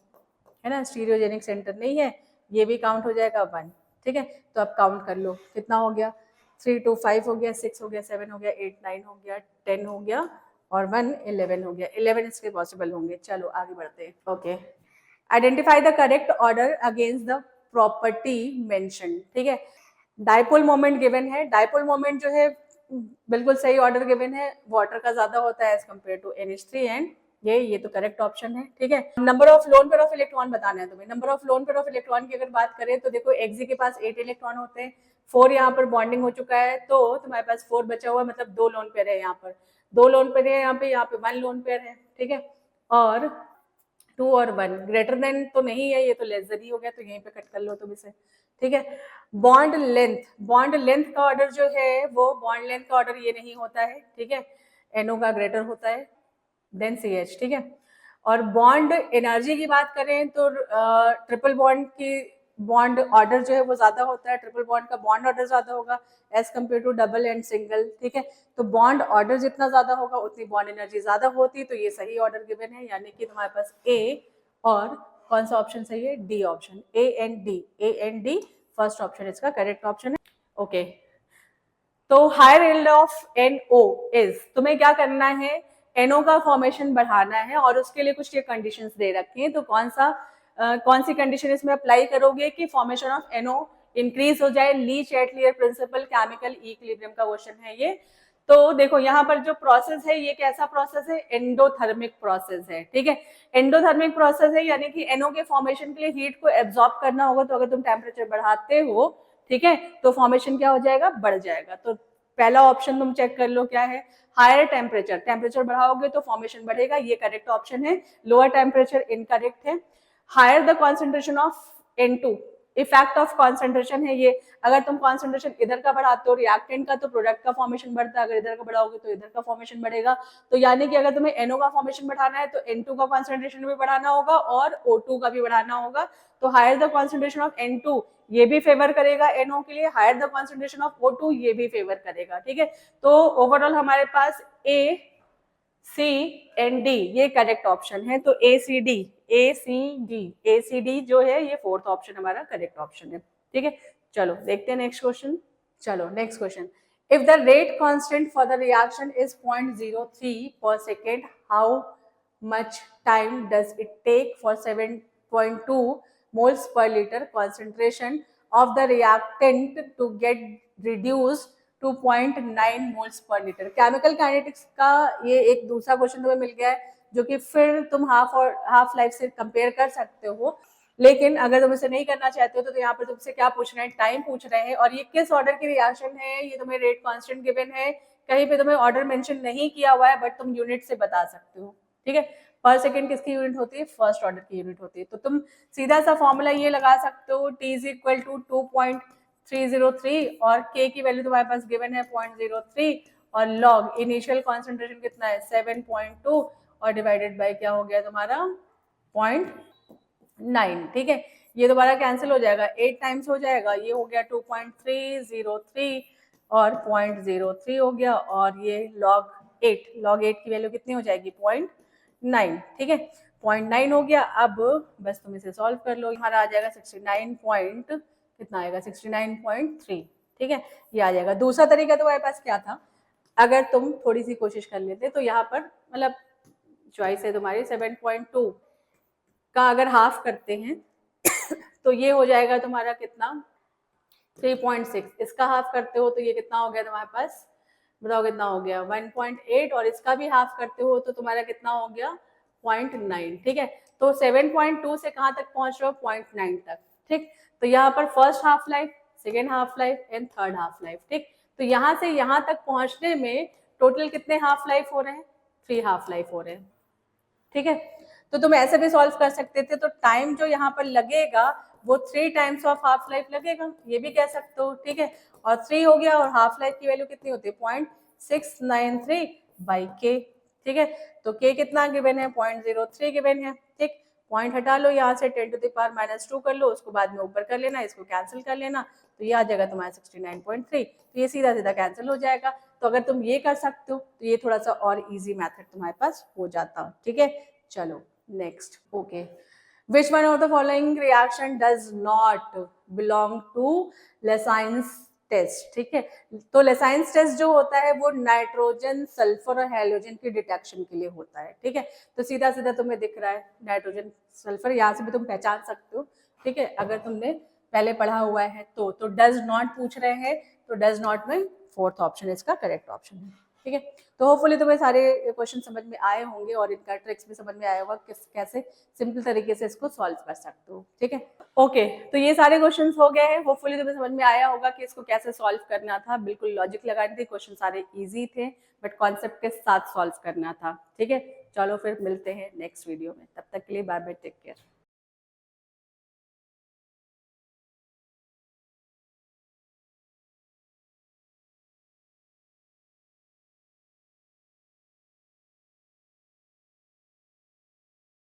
है ना, स्टीरियोजेनिक सेंटर नहीं है, ये भी काउंट हो जाएगा 1, ठीक है। तो अब काउंट कर लो कितना हो गया, 3 2 5 हो गया, 6 हो गया, 7 हो गया, 8 9 हो गया, 10 हो गया, और 1 11 हो गया, 11 इसके पॉसिबल होंगे। चलो आगे बढ़ते हैं। Okay, identify the correct order against the property mention. ठीक है, डाइपोल मोमेंट गिवन है, डाइपोल मोमेंट जो है बिल्कुल सही ऑर्डर गिवन है, वाटर का ज्यादा होता है as compare to NH3 and ये तो करेक्ट ऑप्शन है। ठीक है, number of lone pair of electron बताना है तुम्हें। Number of lone pair of electron की अगर बात करें तो देखो Hg के पास 8 इलेक्ट्रॉन होते हैं, 4 यहाँ पर बॉन्डिंग हो चुका है, तो तुम्हारे पास 4 बचा हुआ है, मतलब 2 लोन पेयर है यहाँ पर, 2 लोन पेयर है यहाँ पे 1 लोन पेयर है। ठीक है, और 2 और 1 ग्रेटर देन तो नहीं है, ये तो लेस देन ही हो गया, तो यहीं पे कट कर लो तुम इसे। ठीक है, बॉन्ड लेंथ का ऑर्डर जो है वो बॉन्ड लेंथ का ऑर्डर ये नहीं होता है। ठीक है, NO का ग्रेटर होता है देन CH। ठीक है, और बॉन्ड एनर्जी की बात करें तो ट्रिपल बॉन्ड की बॉन्ड ऑर्डर जो है वो ज्यादा होता है, ट्रिपल बॉन्ड का बॉन्ड ऑर्डर ज्यादा होगा as compare to double and single. ठीक है, तो बॉन्ड ऑर्डर जितना ज्यादा होगा उतनी बॉन्ड एनर्जी ज्यादा होती, तो ये सही ऑर्डर गिवन है, यानी कि तुम्हारे पास A और कौन सा ऑप्शन सही है, D option, A and D first option इसका करेक्ट ऑप्शन है। ओके, तो higher yield of NO is, तुम्हें क्या करना है, NO का फॉर्मेशन बढ़ाना है और उसके लिए कुछ ये कंडीशंस दे रखी हैं, तो कौन सी कंडीशन इसमें अप्लाई करोगे कि फॉर्मेशन ऑफ NO इंक्रीज हो जाए। Le Chatelier principle chemical equilibrium का क्वेश्चन है ये। तो देखो यहाँ पर जो प्रोसेस है ये कैसा प्रोसेस है, एंडोथर्मिक प्रोसेस है। ठीक है, एंडोथर्मिक प्रोसेस है, यानी कि NO के फॉर्मेशन के लिए हीट को एब्जॉर्ब करना होगा, तो अगर तुम टेम्परेचर बढ़ाते हो, ठीक है, तो फॉर्मेशन क्या हो जाएगा, बढ़ जाएगा। तो पहला ऑप्शन तुम चेक कर लो क्या है, हायर टेम्परेचर बढ़ाओगे तो फॉर्मेशन बढ़ेगा, ये करेक्ट ऑप्शन है। लोअर टेम्परेचर इनकरेक्ट है। Higher the concentration of N2, effect of concentration है ये, अगर तुम कॉन्सेंट्रेशन इधर का बढ़ाते हो रिएक्टेंट का तो प्रोडक्ट का फॉर्मेशन बढ़ता है, अगर इधर का बढ़ाओगे तो इधर का फॉर्मेशन बढ़ेगा। तो यानी कि अगर तुम्हें NO का फॉर्मेशन बढ़ाना है तो N2 का कॉन्सेंट्रेशन भी बढ़ाना होगा और O2 का भी बढ़ाना होगा। तो higher the concentration of N2 ये भी फेवर करेगा NO के लिए, higher the concentration of O2 ये भी फेवर करेगा। ठीक है, तो ओवरऑल हमारे पास A C एंड D ये करेक्ट ऑप्शन है, तो ACD जो है ये फोर्थ ऑप्शन हमारा करेक्ट ऑप्शन है। ठीक है, चलो देखते हैं नेक्स्ट क्वेश्चन। चलो next question, if the rate constant for the reaction is 0.03 per second, how much time does it take for 7.2 moles per liter concentration of the reactant to get reduced to 0.9 moles per liter। Chemical kinetics का ये एक दूसरा question तुम्हें मिल गया है, जो कि फिर तुम हाफ लाइफ से कंपेयर कर सकते हो, लेकिन अगर तुम इसे नहीं करना चाहते हो तो यहाँ पर तुमसे क्या पूछ रहे हैं, टाइम पूछ रहे हैं, और ये किस ऑर्डर की रिएक्शन है, ये तुम्हें रेट कांस्टेंट गिवन है, कहीं पे तुम्हें ऑर्डर मेंशन नहीं किया हुआ है, बट तुम यूनिट से बता सकते हो। ठीक है, पर सेकेंड किसकी यूनिट होती है, फर्स्ट ऑर्डर की यूनिट होती है, तो तुम सीधा सा फॉर्मूला ये लगा सकते हो, T इज इक्वल टू 2.303 और K की वैल्यू तुम्हारे पास गिवन है 0.03 और लॉग इनिशियल कॉन्सेंट्रेशन कितना है 7.2 और डिवाइडेड बाय क्या हो गया तुम्हारा 0.9। ठीक है, ये दोबारा कैंसिल हो जाएगा, 8 टाइम्स हो जाएगा, ये हो गया 2.303 और 0.03 हो गया, और ये log 8 की वैल्यू कितनी हो जाएगी 0.9। ठीक है, 0.9 हो गया। अब बस तुम इसे सॉल्व कर लो, हमारा आ जाएगा 69 पॉइंट कितना आएगा 69.3। ठीक है, ये आ जाएगा। दूसरा तरीका तुम्हारे पास क्या था, अगर तुम थोड़ी सी कोशिश कर लेते तो यहाँ पर मतलब चॉइस है तुम्हारी 7.2 का अगर हाफ करते हैं तो ये हो जाएगा तुम्हारा कितना 3.6, इसका हाफ करते हो तो ये कितना हो गया तुम्हारे पास, बताओ कितना हो गया 1.8, और इसका भी हाफ करते हो तो तुम्हारा कितना हो गया 0.9। ठीक है, तो 7.2 से कहाँ तक पहुंच रहे हो 0.9 तक। ठीक, तो यहाँ पर first half life, second half life and third half life. ठीक, तो यहाँ से यहाँ तक पहुंचने में टोटल कितने हाफ लाइफ हो रहे हैं, 3 हाफ लाइफ हो रहे हैं। ठीक है, तो तुम ऐसे भी सॉल्व कर सकते थे, तो टाइम जो यहाँ पर लगेगा वो 3 टाइम्स ऑफ हाफ लाइफ लगेगा, ये भी कह सकते हो। ठीक है, और 3 हो गया, और हाफ लाइफ की वैल्यू कितनी होती है 0.693 बाई के। ठीक है, तो के कितना गिवन है 0.03 गिवन है। ठीक, पॉइंट हटा लो यहाँ से, 10 टू द पावर -2 कर लो, उसको बाद में ऊपर कर लेना, इसको कैंसिल कर लेना, तो ये आ जाएगा तुम्हारा 69.3, तो ये सीधा सीधा कैंसिल हो जाएगा। तो अगर तुम ये कर सकते हो तो ये थोड़ा सा और इजी मेथड तुम्हारे पास हो जाता। ठीक है, चलो next. Okay, which one of the following reaction does not belong to Lesson's test, ठीक है। तो लेसाइंस टेस्ट जो होता है वो नाइट्रोजन, सल्फर और हैलोजन की डिटेक्शन के लिए होता है, ठीक है। तो सीधा सीधा तुम्हें दिख रहा है नाइट्रोजन, सल्फर, यहाँ से भी तुम पहचान सकते हो, ठीक है, अगर तुमने पहले पढ़ा हुआ है तो डज नॉट पूछ रहे हैं, तो डज नॉट में फोर्थ ऑप्शन इसका करेक्ट ऑप्शन है, ठीक है। तो होपफुली तुम्हें सारे क्वेश्चन समझ में आए होंगे और इनका ट्रिक्स भी समझ में आया होगा कैसे सिंपल तरीके से इसको सॉल्व कर सकते हो, ठीक है। ओके, तो ये सारे क्वेश्चंस हो गए हैं, होपफुली तुम्हें समझ में आया होगा कि इसको कैसे सॉल्व करना था। बिल्कुल लॉजिक लगानी थी, क्वेश्चन सारे इजी थे, बट कॉन्सेप्ट के साथ सॉल्व करना था, ठीक है। चलो फिर मिलते हैं नेक्स्ट वीडियो में, तब तक के लिए बाय बाय, टेक केयर।